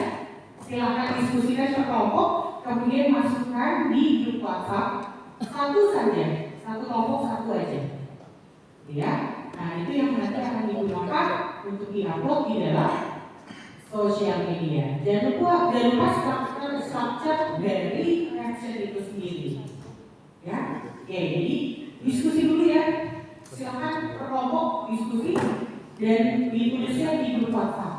Silakan diskusikan berkelompok, kemudian masukkan di grup WhatsApp satu saja, satu kelompok satu aja, ya. Nah itu yang nanti akan digunakan untuk diupload di dalam sosial media. Jangan lupa structure dari caption itu sendiri, ya. Oke, jadi diskusi dulu ya. Silakan berkelompok diskusi dan ditulisnya di grup WhatsApp.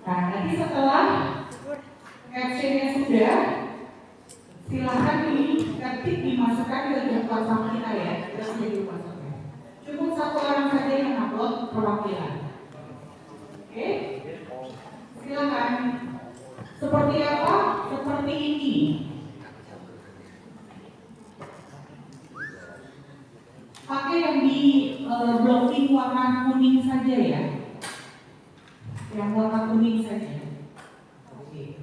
Nah, nanti setelah captionnya sudah, silakan diketik dimasukkan ke grup WhatsApp kita ya, di grup WhatsApp. Cukup satu orang saja yang upload perwakilan. Oke, silakan. Seperti apa? Seperti ini. pakai yang di blocking warna kuning saja ya, yang warna kuning saja. Oke.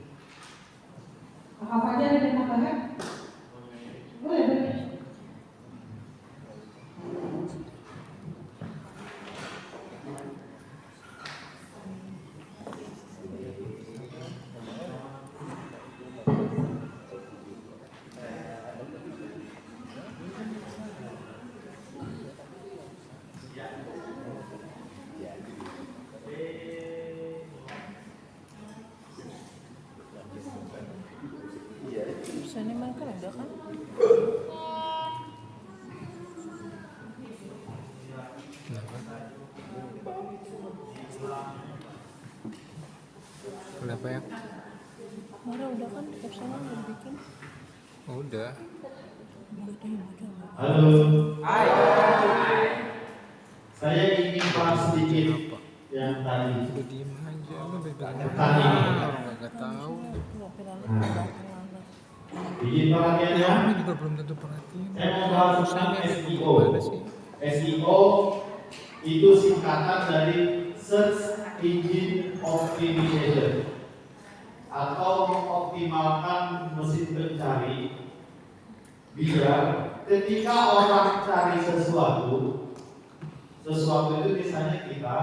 Kakak Fajar ada tambahan? Boleh. Ini mah kan udah kan? Kenapa ya? Marah udah kan captionnya udah dibikin. Oh, udah. Halo, Hai. saya ingin bahas sedikit yang tadi. Udah diem aja, lu udah bilang Tadi. orang nggak tahu. Bikin perhatiannya, Kamu juga belum tentu perhatiin. saya mau bahas tentang SEO. Gimana sih? SEO itu singkatan dari Search Engine Optimization atau mengoptimalkan mesin pencari biar ketika orang cari sesuatu itu misalnya kita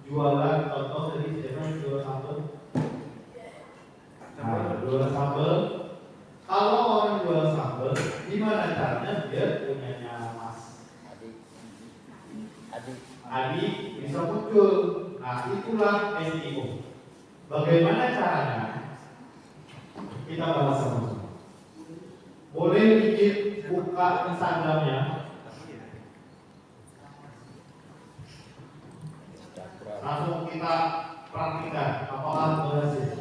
jualan, contoh dari channel jual sambal. Nah, jual sambal. Kalau orang jual sambal, gimana caranya biar punyanya Mas Adi bisa muncul? Nah, itulah SEO. Bagaimana caranya? Kita bahas sama-sama. Boleh bikin buka Instagramnya. Langsung kita praktikkan apakah berhasil.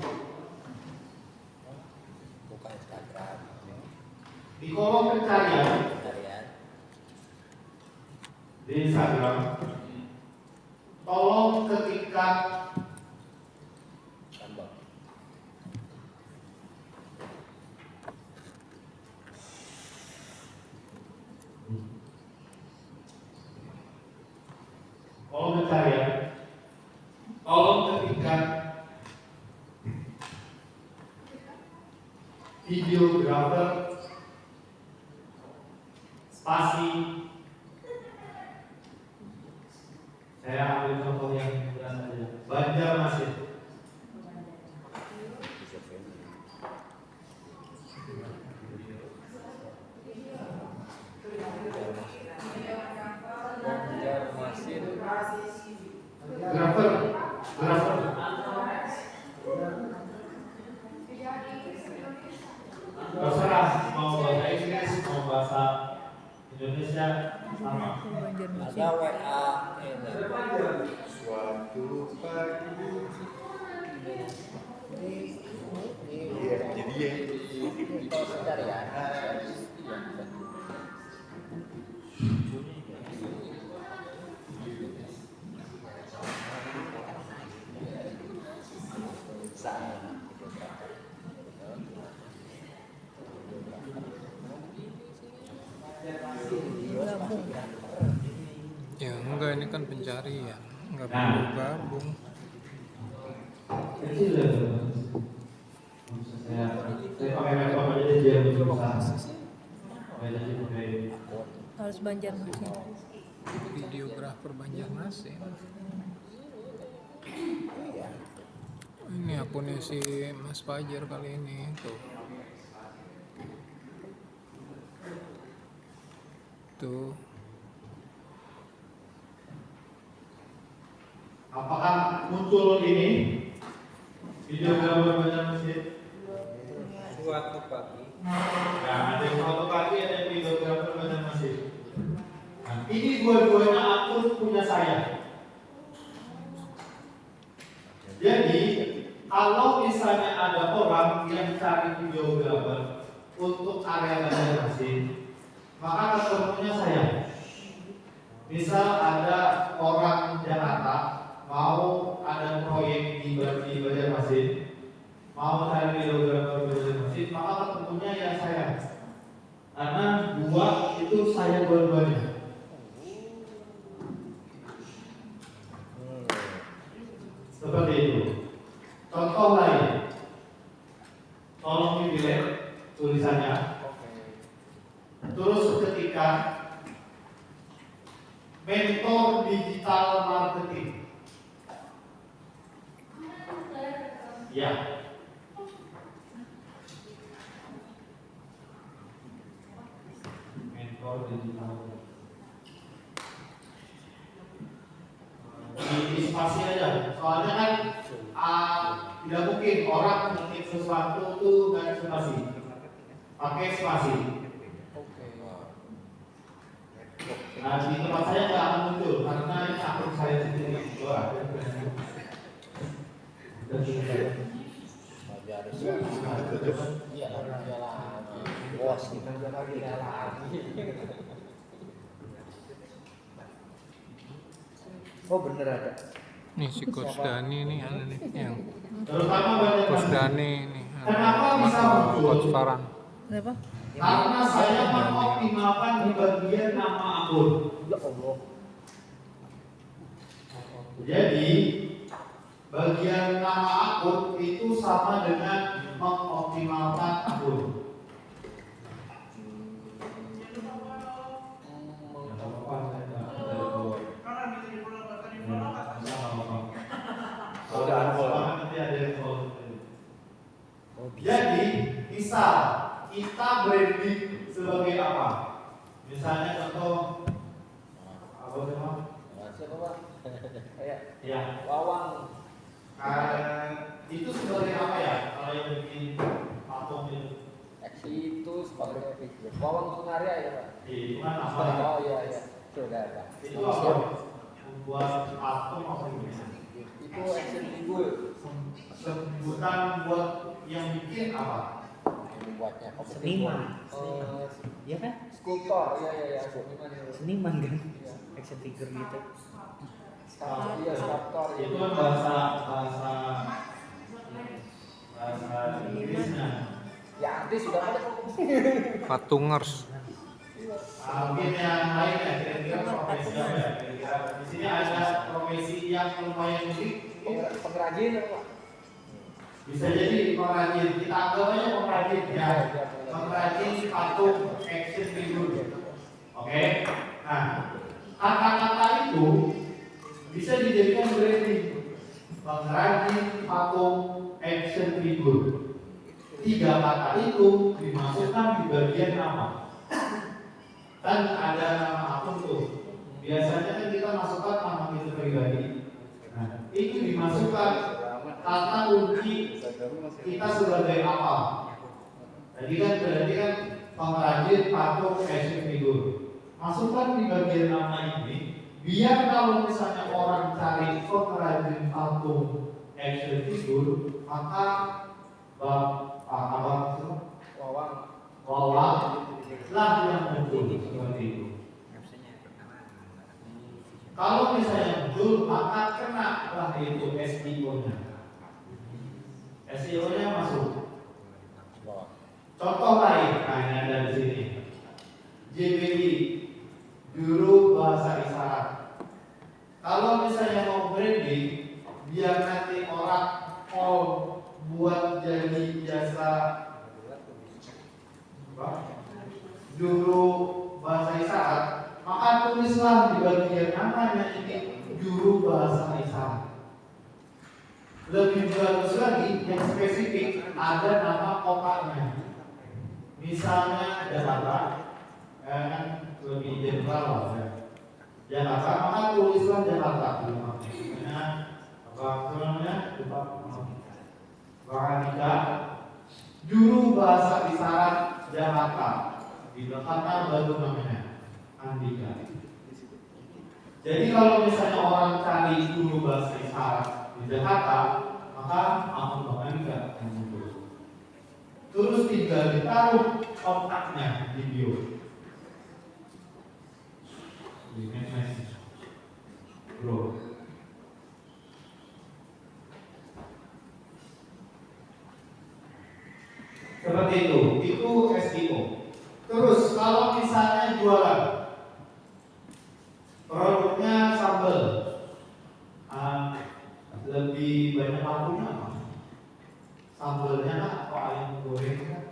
Buka Instagram. Di kolom pencarian di Instagram, tolong ketikkan Tambah. kolom pencarian, tolong ketikkan videographer spasi. Saya ambil contoh yang mudah saja. Banjarmasin. Banjarmasin. Grafer. Terserah mau bahasa Inggris, mau bahasa Indonesia sama. Ada WA ini. Suatu pagi. Kalau pencarian. Ya enggak, ini kan pencarian, enggak Nah. perlu gabung. Kecil ya. Saya pakai laptop aja dia berusaha. Pakai Harus Banjarmasin. Videografer Banjarmasin. Ini akunnya si Mas Fajar kali ini tuh. Tuh. Apakah muncul ini videografer Banjarmasin? Suatu pagi. Nah, ada yang foto kaki, ada yang videografer Banjarmasin. Nah, ini dua-duanya akun punya saya. Jadi, kalau misalnya ada orang yang cari videografer untuk area Banjarmasin, maka ketemunya saya. Misal ada orang Jakarta mau ada proyek di Banjarmasin, mau cari videografer Banjarmasin, maka ketemunya ya saya. Karena dua itu saya dua-duanya. berikan mentor digital marketing. Ya. Mentor digital. Di spasi aja. Soalnya kan tidak mungkin orang mengetik sesuatu tuh nggak spasi. Pakai spasi. Nah, di tempat saya nggak akan muncul karena ini akun saya sendiri. Oh bener ada. Nih si Coach Dani nih ada nih yang Terutama banyak Coach Dani nih. Kenapa bisa muncul? Coach Farhan. Kenapa? Karena saya mengoptimalkan di bagian nama akun. Ya Allah. Jadi bagian nama akun itu sama dengan mengoptimalkan akun. Jadi misal kita branding sebagai apa? Misalnya contoh apa nama? Siapa Pak? Ya, Wawang. itu sebagai apa ya? Kalau yang bikin patung itu, Itu sebagai Wawang Sunarya ya Pak. itu kan apa? Oh iya iya. Sudah Pak. Itu apa? Membuat patung apa gimana? Itu action figure. Sebutan buat yang bikin apa? Membuatnya Seniman. Iya kan? Skulptor. Iya seniman. Seniman kan? Action figure gitu. Iya skulptor. Itu kan bahasa Inggrisnya. Ya artis sudah ada. Patungers. Mungkin yang lain ya, kira-kira profesi apa ya? Kira-kira di sini ada profesi yang lumayan unik. Pengrajin Pak. Bisa jadi pengrajin, kita anggap aja pengrajin ya. Pengrajin patung action figure. Oke. Nah, kata-kata itu bisa dijadikan branding. Pengrajin patung action figure. 3 kata itu dimasukkan di bagian nama. Kan ada nama akun tuh. Biasanya kan kita masukkan nama kita pribadi. Nah, itu dimasukkan kata kunci kita sebagai apa. Jadi kan berarti kan pengrajin patung action figure. Masukkan di bagian nama ini biar kalau misalnya orang cari pengrajin patung action figure, maka Wawang lah yang muncul seperti itu. Kalau misalnya muncul, maka kena lah itu SEO-nya. SEO-nya masuk. Contoh lain, nah ini ada di sini. JBI, Juru Bahasa Isyarat. Kalau misalnya mau branding, biar nanti orang mau buat jadi jasa juru bahasa isyarat, maka tulislah di bagian namanya ini juru bahasa isyarat. Lebih bagus lagi yang spesifik ada nama kotanya. Misalnya Jakarta, kan lebih general lah ya. Jakarta, maka tulislah Jakarta. Apa namanya? Bahasa juru bahasa isyarat Jakarta. Di belakangnya baru namanya Andika. Jadi kalau misalnya orang cari juru bahasa isyarat di Jakarta, maka akun Bang Andika yang muncul. Terus tinggal ditaruh kontaknya di bio. Di message. Bro. Seperti itu SEO. Terus kalau misalnya jualan produknya sambal, lebih banyak lakunya apa? Sambalnya atau ayam goreng?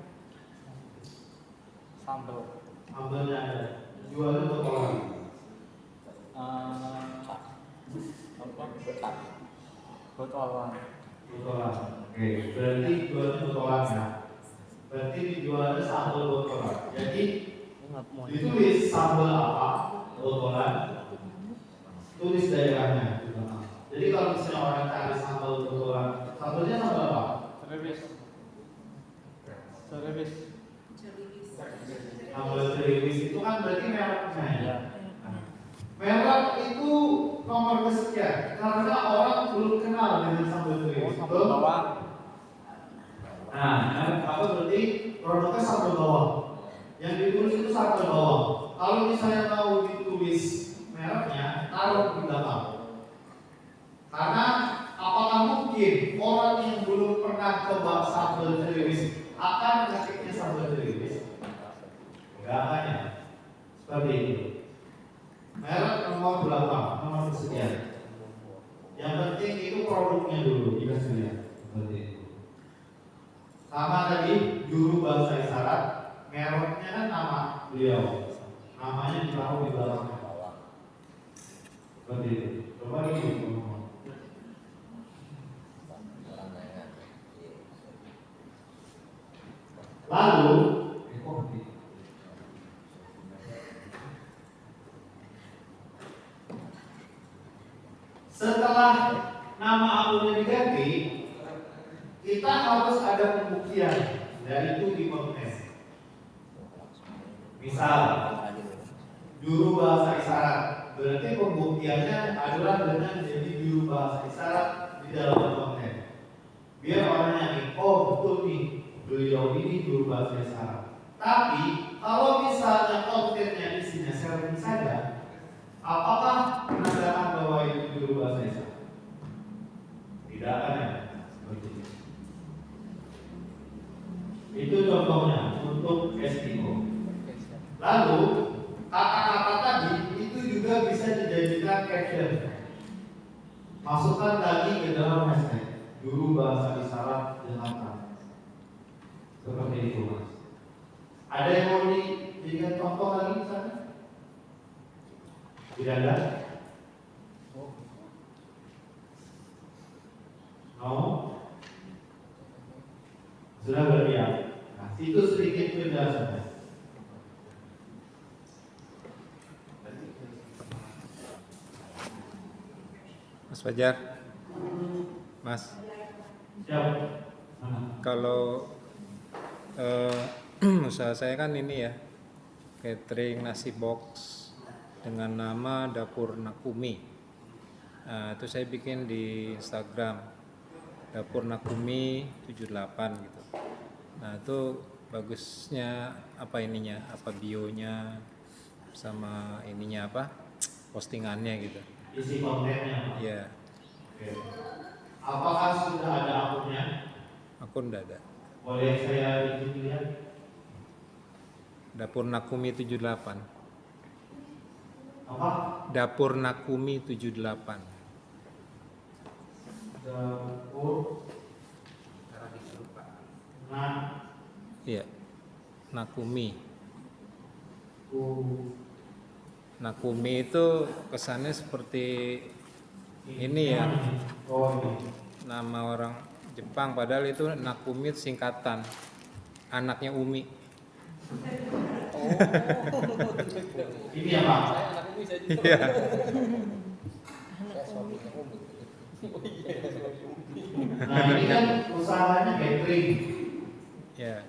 Sambal. Sambalnya ada. botolan. Botolan. Oke, berarti jualnya botolan ya. Berarti dijualnya sambal botolan. Jadi ditulis sambal apa? Botolan. Tulis daerahnya. Jadi kalau misalnya orang cari sambal botolan, sambalnya sambal apa? Service. Sambal ceriwis itu kan berarti mereknya ya. Merek itu nomor kesekian karena orang belum kenal dengan sambal ceriwis. Betul? Nah, apa berarti produknya sambal bawang. Yang ditulis itu sambal bawang. Kalau misalnya mau ditulis mereknya, taruh di belakang. Karena apakah mungkin orang yang belum pernah coba sambal ceriwis akan ngasihnya sambal ceriwis? Enggak akan ya. Seperti itu. Merek nomor belakang, nomor kesekian. Yang penting itu produknya dulu dikasih lihat. Seperti itu. Sama tadi juru bahasa isyarat, mereknya kan nama beliau. Namanya ditaruh di belakangnya. Seperti itu. Coba ini. Lalu setelah nama akunnya diganti, kita harus ada pembuktian dari itu di konten. Misal juru bahasa isyarat, berarti pembuktiannya adalah dengan jadi juru bahasa isyarat di dalam konten. Biar orang yakin, oh betul nih beliau ini juru bahasa isyarat. Tapi kalau misalnya kontennya isinya sharing saja, apakah penasaran bahwa itu juru bahasa isyarat? Tidak akan ya. Itu contohnya untuk SEO. Lalu kata-kata tadi itu juga bisa dijadikan caption. Masukkan lagi ke dalam hashtag juru bahasa isyarat Jakarta. Seperti itu mas. Ada yang mau dijadikan contoh lagi misalnya? Tidak ada? No? Sudah berdiam. Nah, itu sedikit penjelasannya. Mas Fajar, Mas, Siap. kalau usaha saya kan ini ya, catering nasi box dengan nama Dapur Nakumi. Nah, itu saya bikin di Instagram Dapur Nakumi 78 gitu. Nah, itu bagusnya apa ininya, apa bionya sama ininya apa postingannya gitu. Isi kontennya. Iya. Oke. Apakah sudah ada akunnya? Akun udah ada. Boleh saya izin lihat? Dapur Nakumi 78. Apa? Dapur Nakumi 78. Dapur. Nah. Iya. Nakumi. Nakumi itu kesannya seperti ini ya. Oh ini. Nama orang Jepang padahal itu Nakumi itu singkatan anaknya Umi. Ini ya Pak? Saya anak Umi saya juga. Iya. Saya suaminya Umi. Nah ini kan usahanya catering. Ya.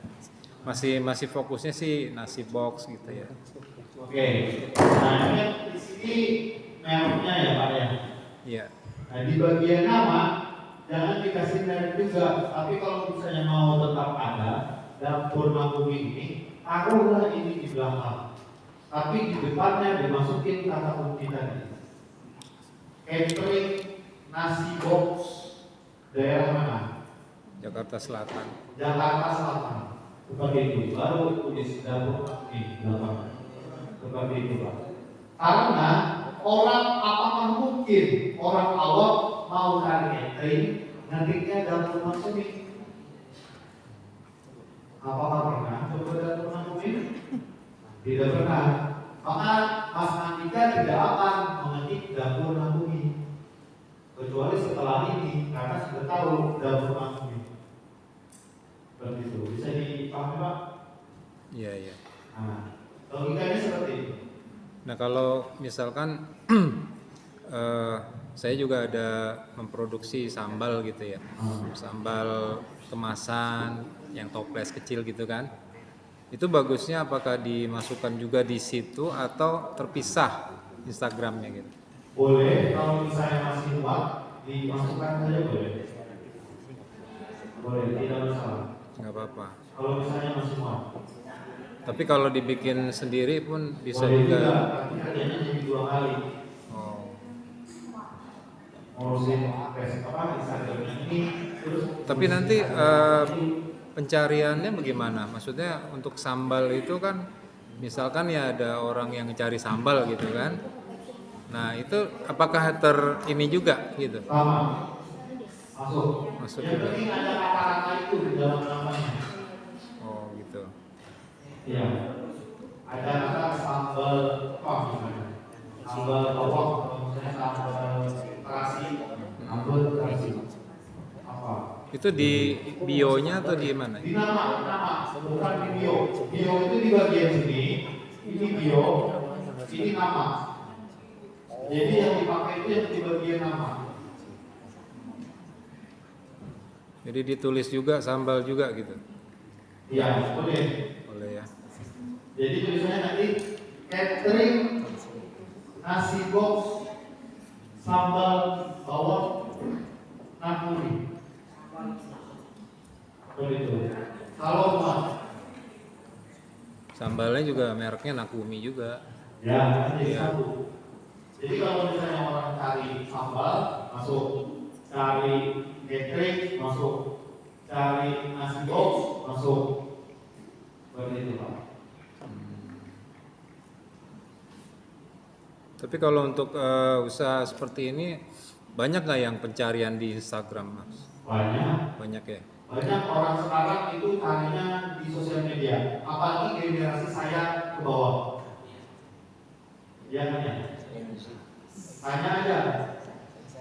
Masih fokusnya sih nasi box gitu ya. Oke. Nah ini kan di sini mereknya ya Pak ya. Iya. Nah di bagian nama jangan dikasih merek juga. Tapi kalau misalnya mau tetap ada Dapur Nakumi ini, taruhlah ini di belakang. Tapi di depannya dimasukin kata kunci tadi. Catering nasi box daerah mana? Jakarta Selatan. Jakarta Selatan. Seperti itu. Baru tulis Dapur Nakumi di belakang. Seperti itu Pak. Karena orang apakah mungkin orang awam mau cari catering ngetiknya Dapur Nakumi? Apakah pernah coba Dapur Nakumi? Tidak pernah. Maka Mas Andika tidak akan mengetik Dapur Nakumi. kecuali setelah ini karena sudah tahu dapur nakumi. Seperti itu. Bisa dipahami Pak? Iya, iya. Nah, logikanya seperti itu. Nah, kalau misalkan saya juga ada memproduksi sambal gitu ya. Sambal kemasan yang toples kecil gitu kan. Itu bagusnya apakah dimasukkan juga di situ atau terpisah Instagramnya gitu? Boleh, kalau misalnya masih muat, dimasukkan saja boleh. Boleh, tidak masalah. Nggak apa-apa. Kalau misalnya masih muat. Tapi kalau dibikin sendiri pun bisa Boleh juga, juga. tapi kerjanya jadi 2 kali. Oh. Ngurusin Instagram ini, terus. Tapi nanti pencariannya bagaimana? Maksudnya untuk sambal itu kan, misalkan ya ada orang yang cari sambal gitu kan. Nah itu apakah ini juga gitu? Sama. Masuk. Masuk Yang juga. penting ada kata-kata itu di dalam namanya. Oh gitu. Iya. Ada kata sambal misalnya. Sambal bawang, atau misalnya sambal terasi, sambal terasi. Apa? Itu di bio-nya atau di mana? Di nama, bukan di bio. Bio itu di bagian sini. Ini bio, ini nama. Jadi yang dipakai itu yang di bagian nama. Jadi ditulis juga sambal juga gitu? Iya, boleh. Boleh ya. Jadi tulisannya nanti catering nasi box sambal bawang nakuri. Begitu. Kalau mau Sambalnya juga mereknya Nakumi juga. ya jadi satu. Jadi kalau misalnya orang cari sambal masuk, cari catering masuk, cari nasi box masuk. Begitu Pak. Tapi kalau untuk usaha seperti ini banyak nggak yang pencarian di Instagram, Mas? Banyak. Banyak ya. Banyak orang sekarang itu carinya di sosial media, apalagi generasi saya ke bawah. Ya kan ya? Tanya aja,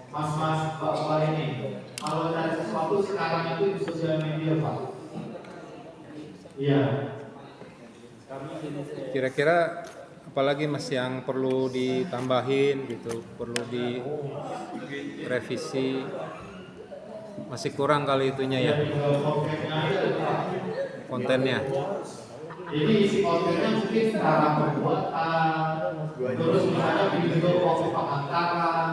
mas-mas, bapak ini, kalau cari sesuatu sekarang itu di sosial media Pak. Iya. Kira-kira apalagi Mas yang perlu ditambahin gitu, perlu direvisi? Masih kurang kali itunya ya, kontennya. Jadi isi kontennya mungkin cara pembuatan, terus misalnya video waktu pengantaran,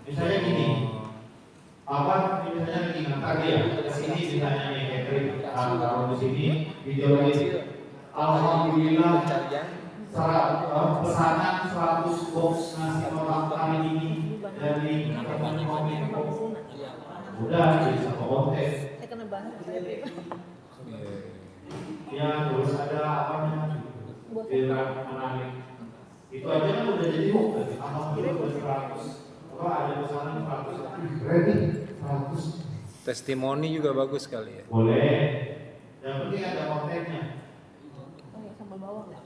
misalnya gini, misalnya gini, tadi ya, kesini misalnya nih catering, kalau di sini video ini, alhamdulillah, pesanan 100 box nasi kotak kali ini dari Kominfo. Udah jadi satu konten. Saya kena banget. Ya terus ada apa namanya? Giliran menarik. Itu aja kan udah jadi hoax. Alhamdulillah udah 100. Ada pesanan 100. Ready 100. Testimoni juga bagus sekali ya. Boleh. Yang penting ada kontennya. Oh ya, sambal bawang ya.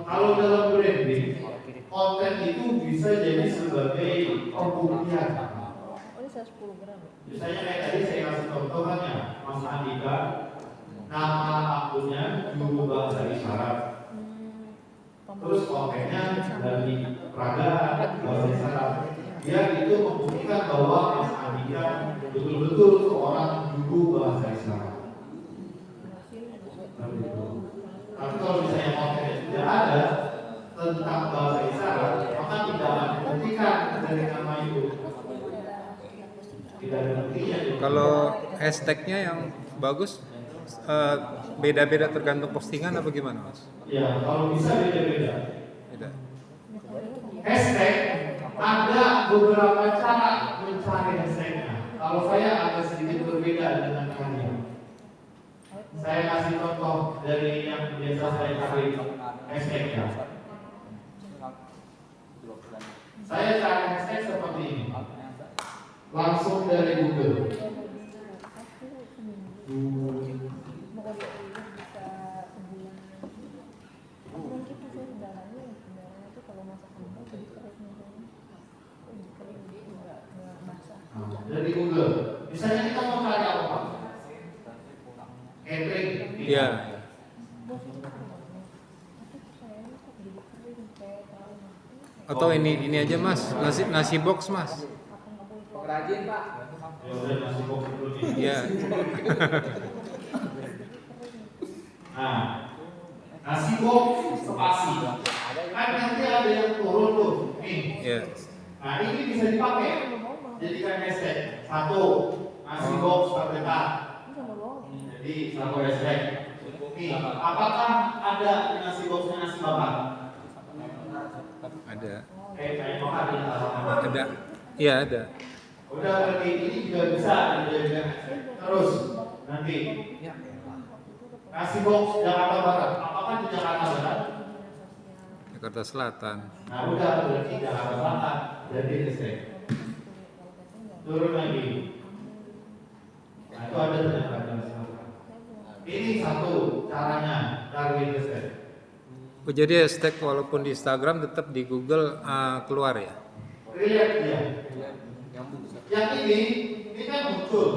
Kalau dalam branding, konten itu bisa jadi sebagai pembuktian. Oh ini 110 gram ya? Misalnya kayak tadi saya kasih contoh kan ya, Mas Andika, nama akunnya juru bahasa isyarat. Terus kontennya dari peragaan bahasa isyarat. Biar itu membuktikan bahwa Mas Andika betul-betul seorang juru bahasa isyarat. Tapi kalau misalnya kontennya tidak ada tentang bahasa isyarat, maka tidak akan dibuktikan dari nama itu. Tidak ada buktinya. Kalau hashtagnya yang bagus beda-beda tergantung postingan apa gimana Mas? Ya, kalau bisa beda-beda. Beda. Hashtag ada beberapa cara mencari hashtagnya. Kalau saya agak sedikit berbeda dengan kalian. Saya kasih contoh dari yang biasa saya cari hashtagnya. Saya cari hashtag seperti ini. Langsung dari Google. Atau ini aja mas, nasi box mas. Pengrajin Pak. Ya udah nasi box dulu nih. Iya. Nah, nasi box spasi. Kan nanti ada yang turun tuh. Nih. Iya. Nah, ini bisa dipakai. Jadikan hashtag. Satu, nasi box merdeka. Jadi satu hashtag. Nih, apakah ada nasi boxnya nasi bakar? Ada. Kayak bakar ya. Ada. Iya ada. Udah berarti ini juga bisa dijadikan hashtag. Terus nanti nasi box Jakarta Barat. Apakah di Jakarta Barat? Jakarta Selatan. Nah udah berarti Jakarta Selatan. Jadi hashtag. Turun lagi. Nah itu ada ternyata nasi bakar. Ini satu caranya cari hashtag. Oh, jadi hashtag walaupun di Instagram tetap di Google keluar ya? Relate dia. Nyambung. Yang ini kan muncul.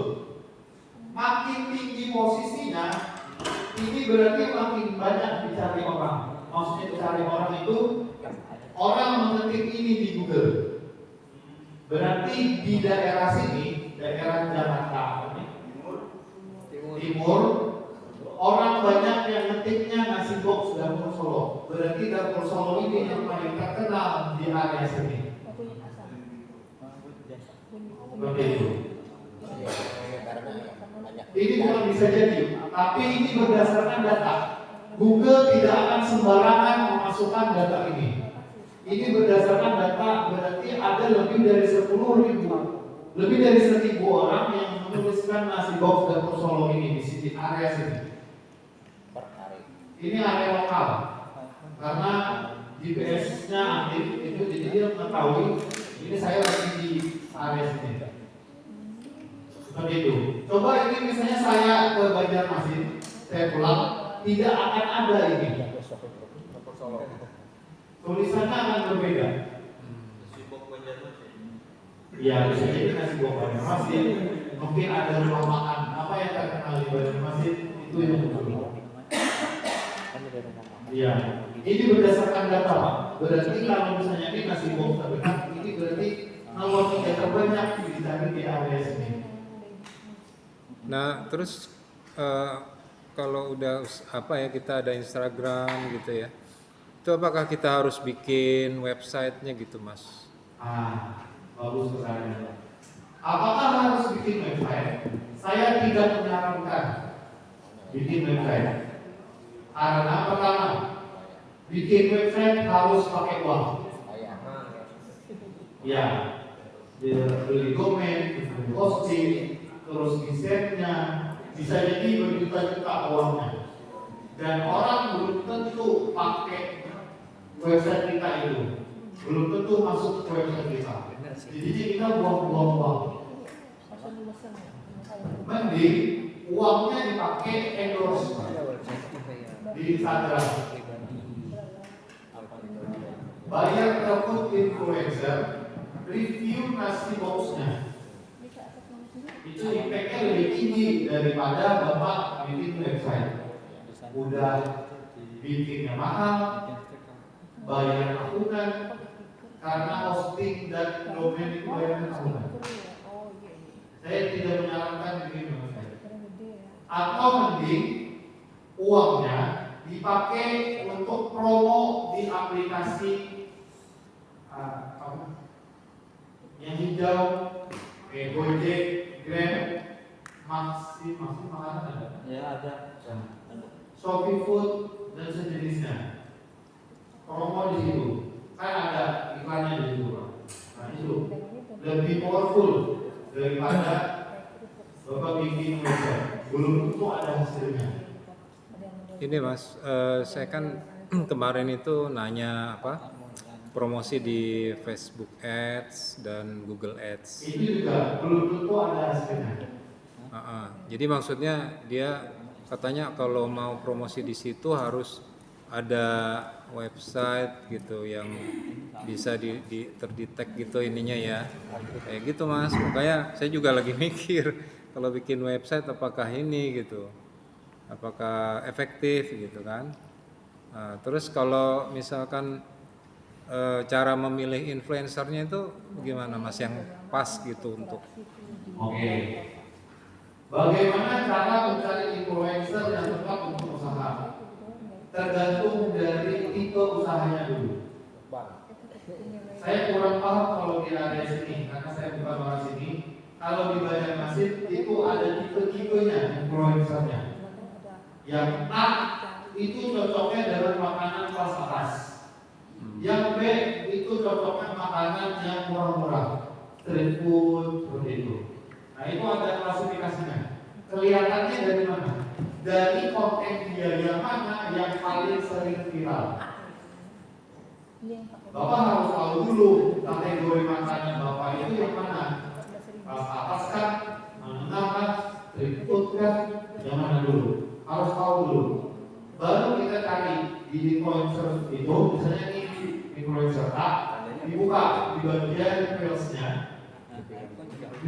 Makin tinggi posisinya, ini berarti makin banyak dicari orang. Maksudnya dicari orang itu orang mengetik ini di Google. Berarti di daerah sini, daerah Jakarta Timur, orang banyak yang ngetiknya nasi box Dapur Solo. Berarti Dapur Solo ini yang paling terkenal di area sini. Seperti itu. Ini bukan bisa jadi, tapi ini berdasarkan data. Google tidak akan sembarangan memasukkan data ini. Ini berdasarkan data, berarti ada lebih dari 10.000, lebih dari 1.000 orang yang menuliskan nasi box Dapur Solo ini di sini area sini. Ini area lokal, karena GPS-nya aktif, itu jadi dia mengetahui ini saya lagi di area sini. Seperti itu. Coba ini misalnya saya ke Banjarmasin, saya pulang, tidak akan ada ini. Tulisannya akan berbeda. Ya, bisa jadi nasi box Banjarmasin. Mungkin ada rumah makan apa yang terkenal di Banjarmasin, itu yang betul. Iya. Ini berdasarkan data, Pak. Berarti kalau misalnya ini nasi box terdekat, ini berarti nomor 3 terbanyak dicari di area sini. Nah terus kalau udah kita ada Instagram gitu ya, itu apakah kita harus bikin websitenya gitu mas? Bagus sekali. Apakah harus bikin website? Saya tidak menyarankan bikin website. Karena pertama, bikin website harus pakai uang. Ya, beli domain, beli hosting, terus desainnya, bisa jadi berjuta-juta uangnya. Dan orang belum tentu pakai website kita itu, belum tentu masuk ke website kita. Jadi kita buang-buang uang. Mending uangnya dipakai endorsement di Instagram. Bayar ke food influencer, review nasi boxnya. Itu impact-nya lebih tinggi daripada Bapak bikin website. Udah bikinnya mahal, bayar tahunan, karena hosting dan domain itu bayar tahunan. Saya tidak menyarankan bikin website. Atau mending uangnya dipakai untuk promo di aplikasi yang hijau, kayak Gojek, Grab, Maxi makanan ada? Ya ada. Shopee Food dan sejenisnya. Promo di situ, kan ada iklannya di situ. Nah itu lebih powerful daripada Bapak bikin website. Belum tentu ada hasilnya. Ini mas, saya kan kemarin itu nanya promosi di Facebook Ads dan Google Ads. Itu juga belum tentu ada hasilnya. Jadi maksudnya dia katanya kalau mau promosi di situ harus ada website gitu yang bisa terdetek gitu ininya ya, kayak gitu mas. Makanya saya juga lagi mikir kalau bikin website apakah ini gitu. apakah efektif gitu kan. Nah, terus kalau misalkan cara memilih influencernya itu gimana Mas yang pas gitu untuk Oke. Bagaimana cara mencari influencer yang tepat untuk usaha? Tergantung dari tipe usahanya dulu. Saya kurang paham kalau di area sini, karena saya bukan orang sini. Kalau di Banjarmasin itu ada tipe-tipenya influencernya. Yang A itu cocoknya dengan makanan kelas atas. Yang B itu cocoknya makanan yang murah-murah, street food seperti itu. Nah itu ada klasifikasinya. Kelihatannya dari mana? Dari konten dia yang mana yang paling sering viral. Bapak harus tahu dulu kategori makanan Bapak itu yang mana. Kelas atas kan, menengah kan, street food kan, yang mana dulu? Harus tahu dulu. Baru kita cari di influencer itu, misalnya ini influencer A, dibuka di bagian reelsnya,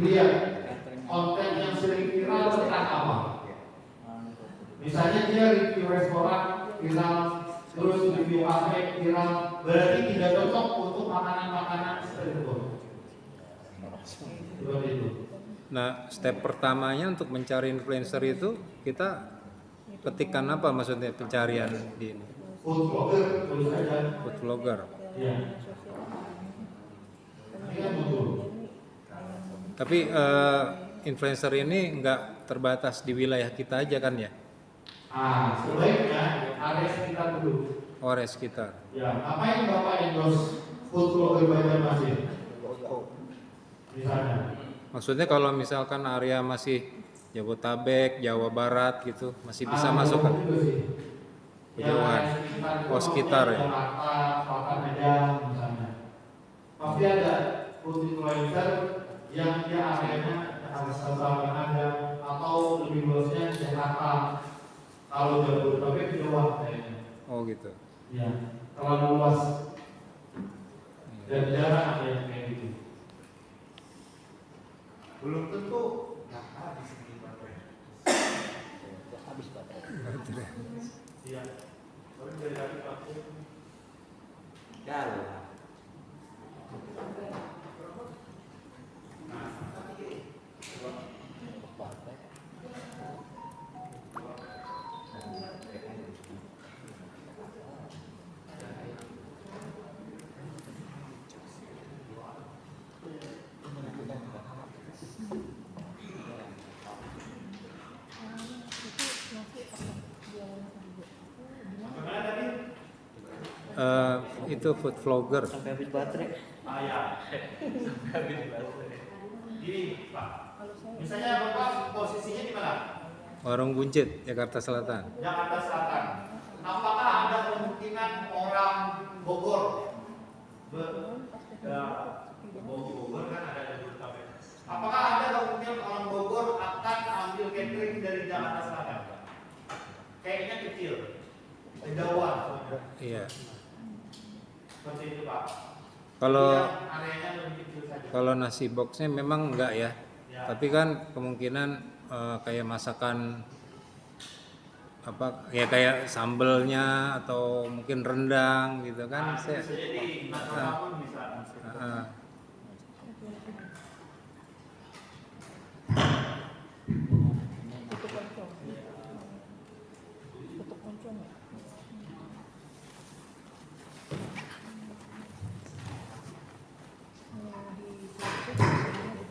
lihat konten yang sering viral tentang apa. Misalnya dia review restoran viral, terus review kafe viral, berarti tidak cocok untuk makanan-makanan street food. Seperti itu. Nah, step pertamanya untuk mencari influencer itu kita ketikkan apa maksudnya pencarian di ini? Food blogger tulis aja. Food vlogger. Iya. Ini kan muncul. Tapi influencer ini nggak terbatas di wilayah kita aja kan ya? Sebaiknya area sekitar dulu. Area sekitar. Ya, ngapain Bapak endorse food blogger Banjarmasin? Misalnya. Maksudnya kalau misalkan area masih Jabotabek, Jawa Barat gitu, masih bisa masuk kan? Kejauhan. Oh, sekitar ya. Jakarta, Selatan aja misalnya. Pasti ada food influencer yang dia areanya Jakarta Selatan ada, atau lebih luasnya Jakarta. Kalau Jabodetabek kejauhan kayaknya. Oh gitu. Ya, terlalu luas. Dan jarang ada yang kayak gitu. Belum tentu nggak habis di baterai. Habis baterai. Iya. Baru dari tadi pakai. Jalan. Itu food vlogger. Sampai habis baterai. Ya. Gini, Pak. Misalnya Bapak posisinya di mana? Warung Buncit, Jakarta Selatan. Jakarta Selatan. Apakah ada kemungkinan orang Bogor? Bogor kan ada Jabodetabek. Apakah ada kemungkinan orang Bogor akan ambil catering dari Jakarta Selatan? Kayaknya kecil, kejauhan. Iya. Seperti itu Pak. Kalau Areanya lebih kecil saja. kalau nasi boxnya memang enggak ya. Ya. Tapi kan kemungkinan kayak masakan apa ya kayak sambelnya atau mungkin rendang gitu kan. Bisa jadi nasional pun bisa. Tutup oncom. Tutup oncom ya.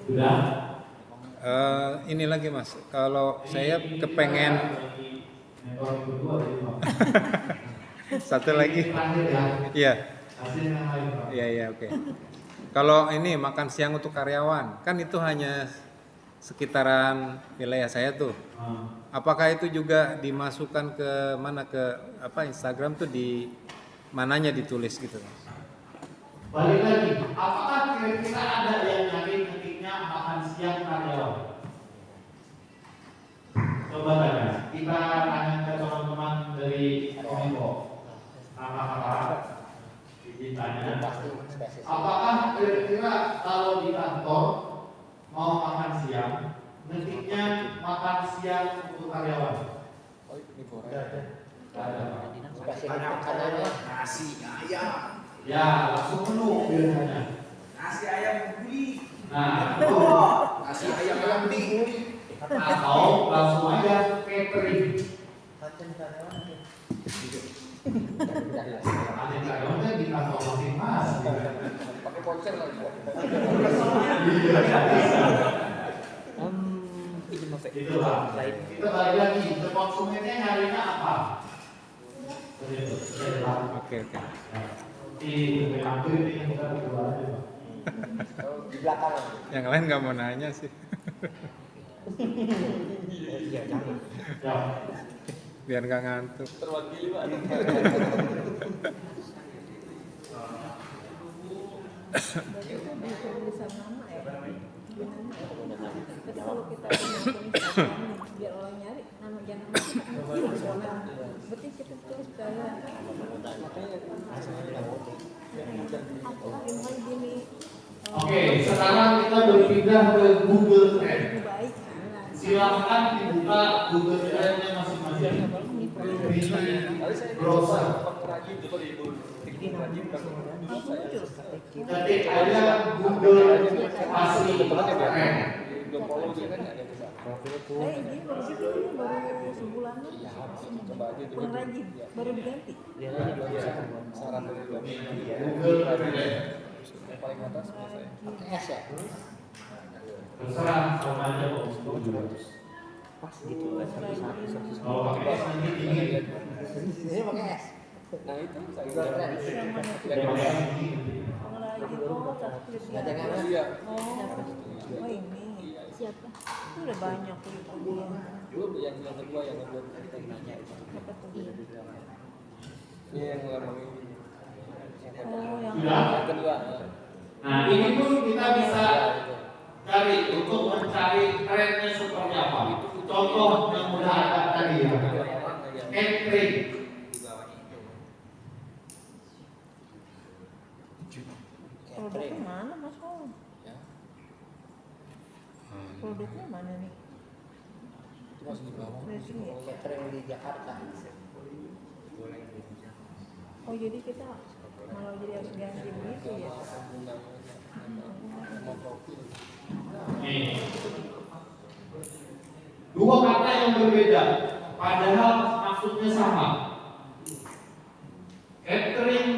Sudah. Ini lagi Mas, kalau saya kepengen satu lagi, iya, iya, oke. Kalau ini makan siang untuk karyawan, kan itu hanya sekitaran wilayah saya tuh. Apakah itu juga dimasukkan ke mana ke apa Instagram tuh di mananya ditulis gitu? Balik lagi, apakah kira-kira ada yang nyari ketiknya makan siang karyawan? Coba tanya, kita tanya ke teman-teman dari Kominfo. Apa-apa? Izin tanya. Apakah kira-kira kalau di kantor mau makan siang, ngetiknya makan siang untuk karyawan? Spesial makanannya. Nasi ayam. Ya, langsung menu biasanya. Nasi ayam guli. Nah, Nasi ayam kambing. atau langsung aja catering. Ada karyawan kan di kantor masing-masing. Pakai ponsel lagi. Iya, bisa. Pinjam apa? Itulah. Kita balik lagi ke konsumennya nyarinya apa? Oke. Di hampir ini yang kita berdua aja. Di belakang. Yang lain nggak mau nanya sih. Iya, jangan. Ya. Biar nggak ngantuk. Terwakili Pak. Bisa tulisan nama ya. Tapi kalau kita punya Instagram nih, biar orang nyari nama jangan nama berarti kita tulis kayak apa gini. Oke, sekarang kita berpindah ke Google Trend. Lebih baik. Silakan dibuka Google Trend-nya masing-masing. Ini browser. Ketik aja Google asli Trend. Ini baru segini, baru sebulan kurang rajin, baru diganti. Saran dari Google Trend. yang paling atas pakai S ya. Terserah sama aja kok. Pas gitu kan. Kalau pakai S nanti dingin. Ini pakai S. Nah itu saya kira Yang pakai S dingin. Pengrajin subscribe nggak ya. jangan iya. Oh ini siapa? Itu udah banyak itu dia. Belum yang kedua yang ngebuat kita nanya itu. Siapa tuh? Ini yang ngomong ini. Oh yang Sudah? Yang kedua. Nah, ini pun kita bisa cari untuk mencari trennya seperti apa. Contoh yang udah ada tadi ya. Catering. produknya mana Mas Om? Ya. Produknya mana nih? Terus di bawah. Dari sini ya? Catering di Jakarta. Oh jadi kita malah jadi harus ganti begitu ya? Nih. Dua kata yang berbeda, padahal maksudnya sama. Catering,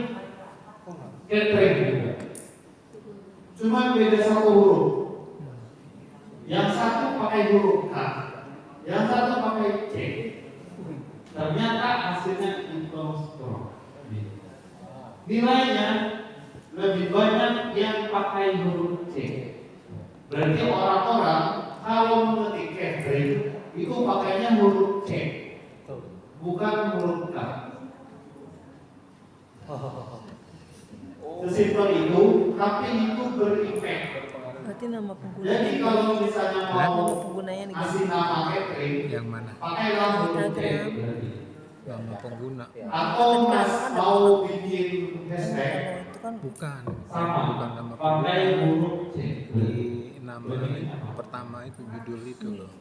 catering juga. Cuma beda satu huruf. Yang satu pakai huruf K, yang satu pakai C. Ternyata hasilnya inkonstru. Nilainya lebih banyak yang pakai huruf C. Berarti orang-orang kalau mengetik catering itu pakainya huruf C, bukan huruf K. Sesimpel itu, tapi itu berimpact. Berarti nama pengguna. Jadi kalau misalnya mau Nama penggunanya nih. kasih nama catering, Yang mana? pakailah huruf C. Nama pengguna. Atau mas mau bikin hashtag, Itu kan Bukan. sama, Bukan nama pakai pengguna. huruf C. Di nama pertama itu judul itu loh.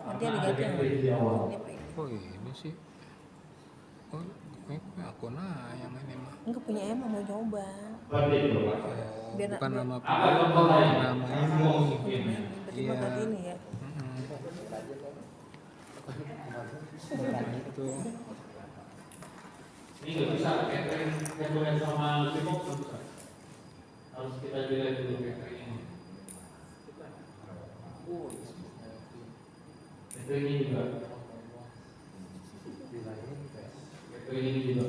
nanti ada ganti yang ini apa ini? Oh ini sih. Oh ini akun yang ini mah. Enggak punya emang mau coba. Oh, Biar- bukan biar- nama Apa contoh lain? nama ini. Berarti Iya. mah ganti ini ya. Itu. Ini nggak bisa catering catering sama sibuk nggak bisa. Harus kita beda dulu catering ini. Catering ini juga. Catering ini juga.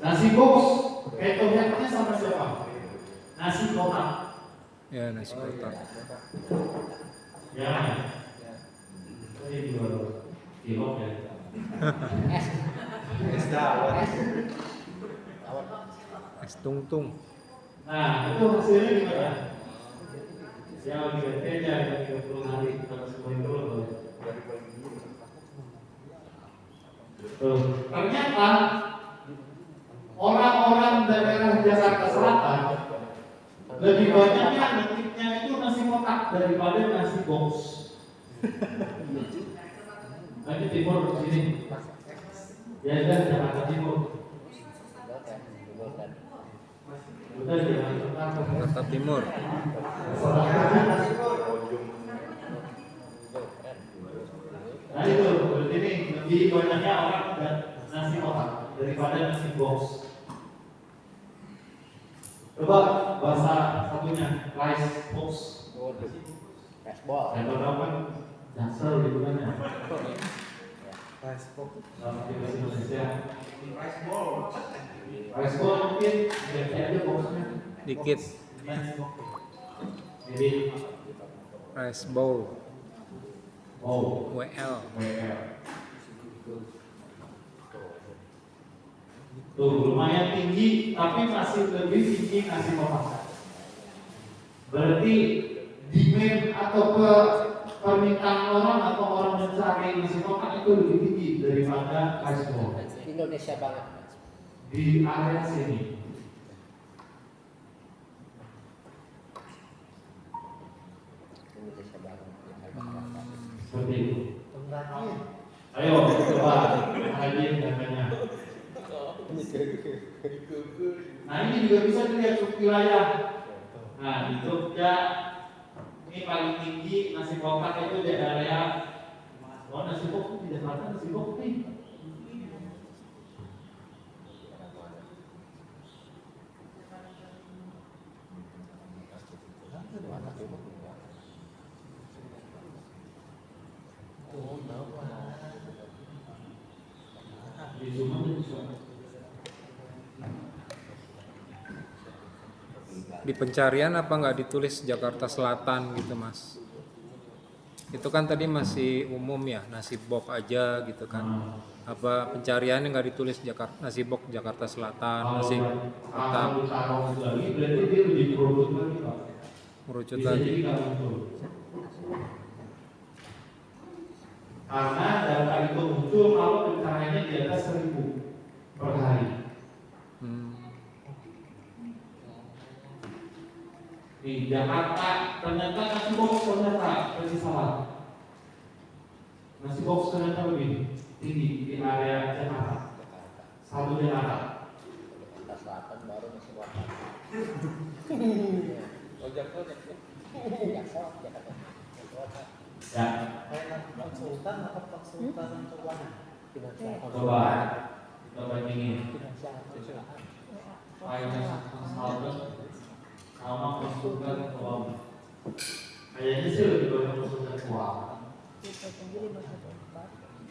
Nasi box, head-to-headnya sama siapa? Nasi kotak. Ya nasi kotak. Ya. Ini juga cilok ya. Es dawet. Es tungtung. Nah, itu hasilnya gimana? Yang digantinya yang 30 hari kalau semua itu loh. Tuh, ternyata orang-orang daerah Jakarta Selatan lebih banyaknya ngetiknya itu nasi kotak. daripada nasi box. Ini timur di sini. Ya udah Jakarta Timur. Udah Jakarta Jakarta Timur. Nah itu berarti ini lebih banyaknya orang nasi kotak daripada nasi box. Coba bahasa satunya rice box. Baseball. Saya tahu kan dasar gitu kan ya. Rice box. Dalam bahasa Indonesia. Rice ball. Rice box mungkin ganti aja boxnya. Dikit. Rice box. Jadi Rice bowl. oh WL. WL. Tuh lumayan tinggi tapi masih lebih tinggi nasi kotak. Berarti demand atau permintaan orang atau orang mencari nasi kotak itu lebih tinggi daripada rice bowl Indonesia banget. di area sini. Indonesia banget. Seperti itu. Ayo coba hadir dananya. Nah ini juga bisa dilihat wilayah. Nah di Jogja ini paling tinggi nasi kotak itu di area. Oh nasi kotak di Jakarta nasi kotak nih. Di Sumatera juga. Di pencarian apa nggak ditulis Jakarta Selatan gitu mas? Itu kan tadi masih umum ya, nasi box aja gitu kan. Apa pencariannya nggak ditulis Jakarta nasi box Jakarta Selatan, nasi kotak Kalau taruh lagi berarti dia lebih produk lagi Pak. merucut Bisa lagi. jadi nggak muncul. Karena data itu muncul kalau pencariannya di atas 1.000 per hari. Di Jakarta ternyata nasi box ternyata versi salah. Nasi box ternyata lebih tinggi di area Jakarta. Satu Jakarta. Jakarta Selatan baru masih Selatan. Jakarta. Ya, Pak Sultan atau Pak Sultan Cobaan? coba kita bandingin. Finance consultant sama konsultan keuangan. Kayaknya sih lebih banyak konsultan keuangan.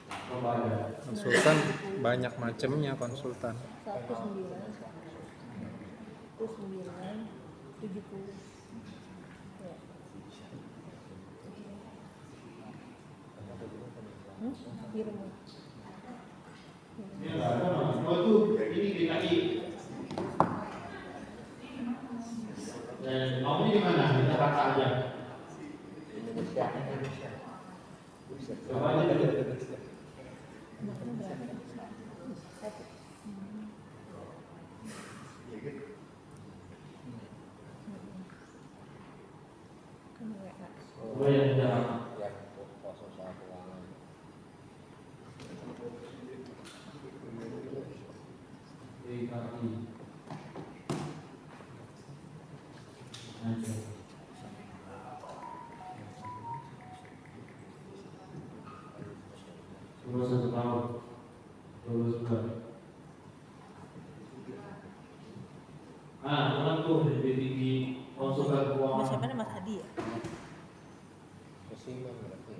Coba aja. Konsultan banyak macamnya konsultan. 1970. Biru. Ini enggak ada Mas. Oh itu ini DKI. Dan mau di mana? Di Jakarta aja. Indonesia. Coba aja dulu. Coba yang di Jakarta. Ya, kosong soal keuangan. DKI. Aja. Coba 1 tahun. Coba sebulan. Orang tuh lebih tinggi konsultan keuangan. Siapa namanya Mas Adi ya? Musiman berarti.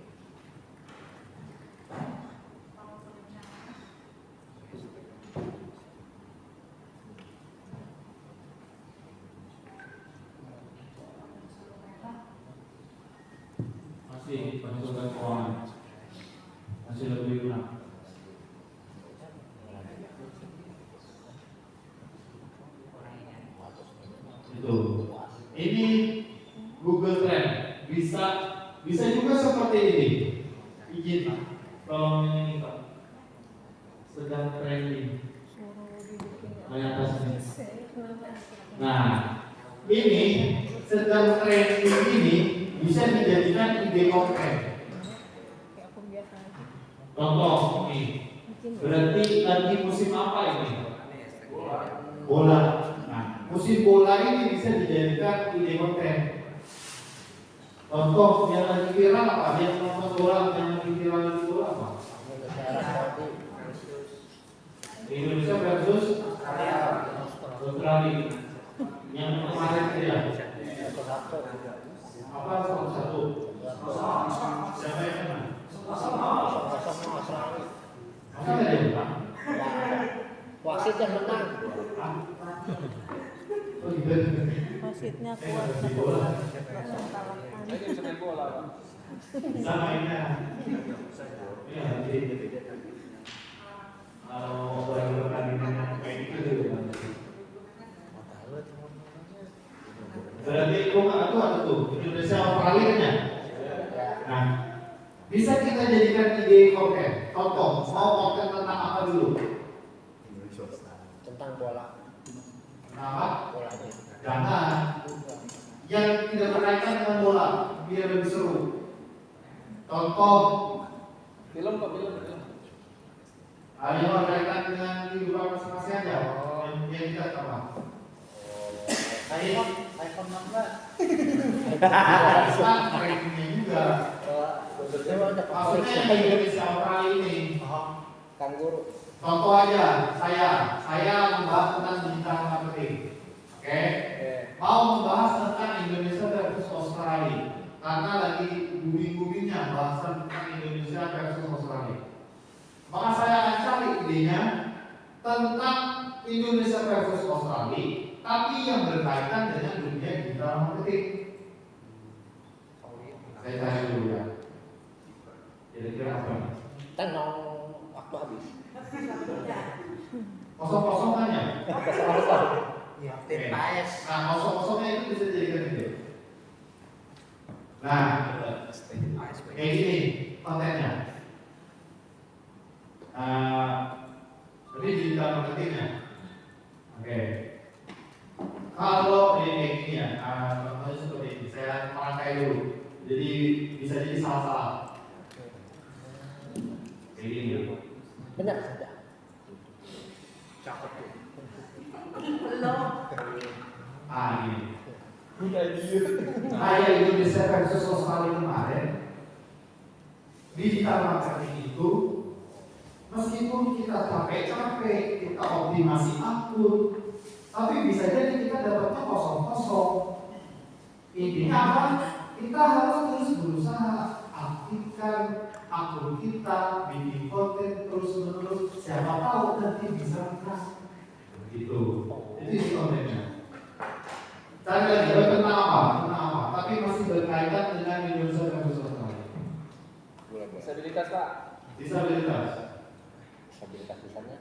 Masih konsultan keuangan. Masih lebih rendah. Itu. Ini Google Trend bisa juga seperti ini. Izin kalau ini Pak sedang trending di atas ini. Nah, ini sedang trending ini bisa dijadikan ide konkret. Kayak aku biasa aja. Contoh nih, Mungkin berarti lagi musim apa ini? Bola. Nah, musim bola ini bisa dijadikan ide konten. Contoh yang lagi viral apa? Yang nonton bola, yang lagi viral di bola apa? Indonesia versus Australia. Yang kemarin itu ya. Apa satu? Siapa yang menang? Masa ada yang menang? Wasit yang menang. Oh gitu. wasitnya kuat tapi langsung kalahkan. Saya bisa main bola, Pak. Bisa mainnya. Iya nanti. Kalau pertandingan kayak gitu nanti. Berarti itu ada tuh Indonesia Australia. Nah, bisa kita jadikan ide konten. Contoh, mau konten tentang apa dulu? Tentang bola. Tentang apa? Bola. Jangan. Yang tidak berkaitan dengan bola, biar lebih seru. Contoh, Film Pak, film. yang berkaitan dengan kehidupan masing-masing aja. Yang kita apa? iPhone 16. Rankingnya juga. Maksudnya Maksudnya yang Indonesia Australia ini. Kanguru. Contoh aja, saya membahas tentang digital marketing. Oke? Mau membahas tentang Indonesia versus Australia. Karena lagi booming-boomingnya bahasan tentang Indonesia versus Australia. Maka saya akan cari idenya tentang Indonesia versus Australia, tapi yang berkaitan dengan dunia digital marketing. Saya cari dulu ya. Kira-kira apa? Tenang, waktu habis. Kosong-kosong aja. Ya, Oke. Nah, kosong-kosongnya itu bisa dijadikan video. Nah, kayak gini kontennya. Ini digital marketingnya. Oke. Kalau ini kayak gini ya, contohnya seperti ini. Saya merangkai dulu. Jadi bisa jadi salah-salah. Kayak gini ya. Benar saja. Ini. Kayak Indonesia versus Australia kemarin, digital marketing itu meskipun kita capek-capek, kita optimasi akun, tapi bisa jadi kita dapatnya kosong-kosong. Intinya apa? Kita harus terus berusaha aktifkan akun kita, bikin konten terus-menerus. Siapa tahu nanti bisa menang. Begitu. Itu isi kontennya. Cari lagi tentang apa? Tapi masih berkaitan dengan Indonesia versus Australia. Disabilitas, Pak. Disabilitas. Stabilitas misalnya.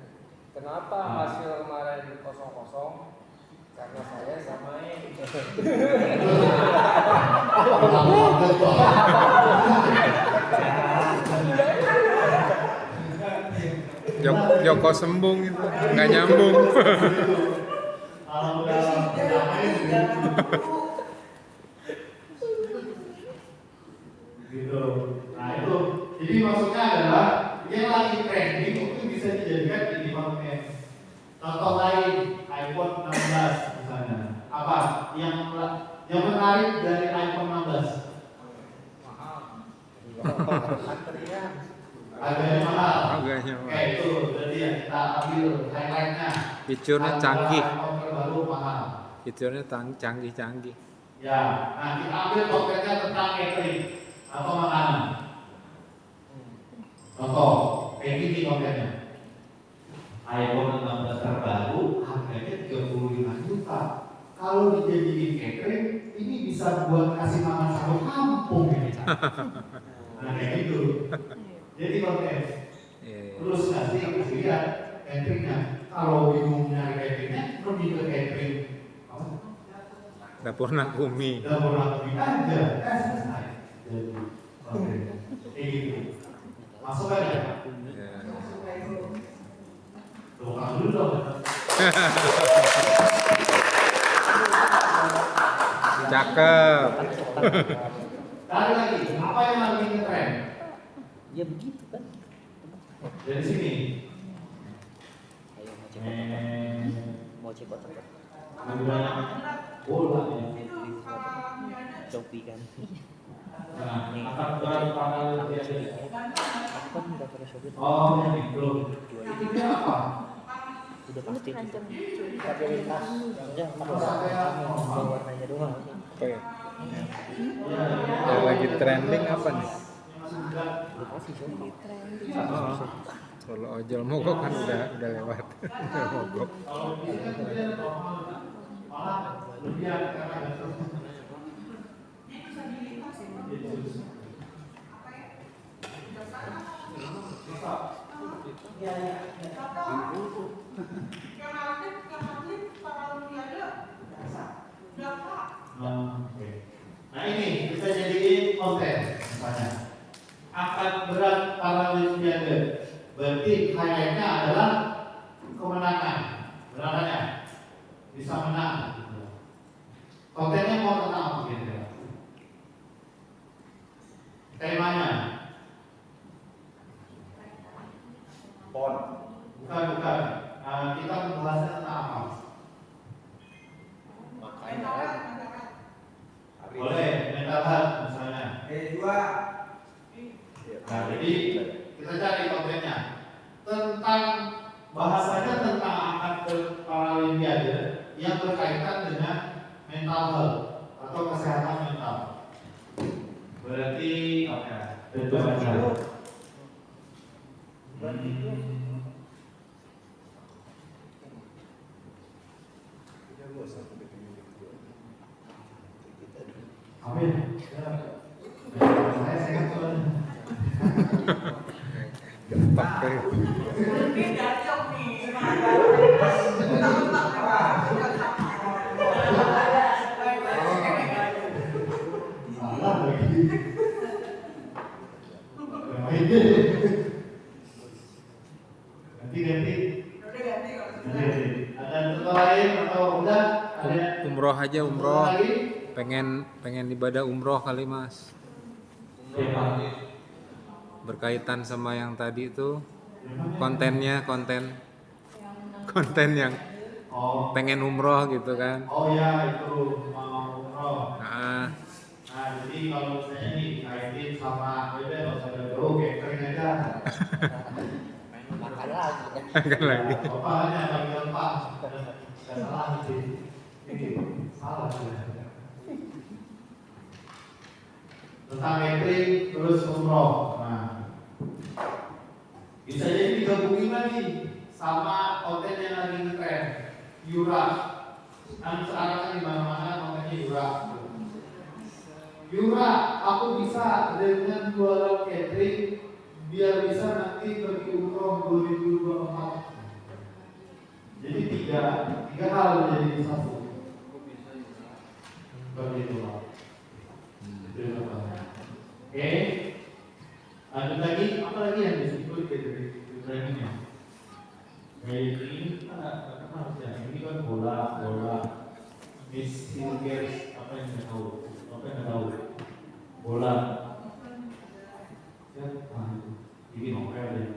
Kenapa hasil kemarin 0-0? Karena saya samain. Joko Sembung itu nggak nyambung. Kalau udah gitu. Nah itu, jadi maksudnya adalah yang lagi trending itu bisa dijadikan ini konten. Contoh lain, iPhone 16 misalnya. Apa? Yang menarik dari iPhone 16? Harganya mahal. Harganya mahal. Oke, itu berarti ya kita ambil highlightnya. Fiturnya canggih. iPhone terbaru mahal. Fiturnya canggih-canggih. Ya, nah kita ambil kontennya tentang catering atau makanan. Contoh, kayak gini kontennya. iPhone 16 terbaru harganya 35 juta. Kalau dijadiin catering, ini bisa buat kasih makan satu kampung ini. Nah kayak gitu. Jadi konten. Terus kasih lihat cateringnya. Kalau bingung nyari cateringnya, pergi ke catering. Dapur Nakumi. Dapur Nakumi aja, selesai. Jadi konten. Kayak gitu. Masuk aja. Doang dulu dong. Cakep. Cari lagi, apa yang lagi ngetren? Ya begitu kan. Dari sini. Ayo mau cek otak. Mau cek otak. Lebih banyak bola ya. Shopee kan. Nah, akan berat pada dia. Aku kan udah pernah Shopee. Oh, ini belum. Ini apa? Udah pasti. Terancam Stabilitas. Ya, pakai warnanya doang. Apa ya? Yang lagi trending apa nih? Udah pasti Shopee. trending. Oh, kalau ojol mogok kan udah lewat. Udah mogok. Malah lebihan karena Oke. Nah ini kita jadiin konten misalnya angkat berat Paralimpiade, berarti highlightnya adalah kemenangan, berangannya bisa menang. Kontennya mau tentang apa kira-kira? Temanya? Pon. Bukan. Kita membahasnya tentang apa? Boleh, mental health misalnya. Dua. Nah, jadi kita cari kontennya tentang bahasanya tentang angkat Paralimpiade yang berkaitan dengan mental health atau kesehatan mental. Berarti oke, itu saja. Amin. Saya sehat soalnya. Gampang kayak. Ini cocok nih. Salah lagi. Ganti. Ada contoh lain atau udah? Ada Umroh aja contoh umroh. lagi? Pengen ibadah umroh kali Mas. Berkaitan sama yang tadi itu konten yang Oh, pengen umroh gitu kan. oh ya itu mau umroh. Nah, Nah, jadi kalau misalnya nih kaitin sama beda nggak usah jauh, catering aja. Makan lagi. kan lagi. Bapaknya bagi lepas. Nggak salah sih. Ini salah sih. Tentang catering terus umroh. Nah, bisa jadi digabungin lagi sama konten yang lagi ngetren, Yura. Kan sekarang kan di mana-mana kontennya Yura. Yura, aku bisa dengan jualan catering biar bisa nanti pergi umroh 2024. Jadi tiga hal menjadi satu. Begitu Pak. Terima kasih. Oke. Ada lagi apa lagi yang disebut dari trainingnya? Ini kan harus ya. Ini kan bola. Miss Games apa yang nggak tahu? Bola. Ya, ini novel deh.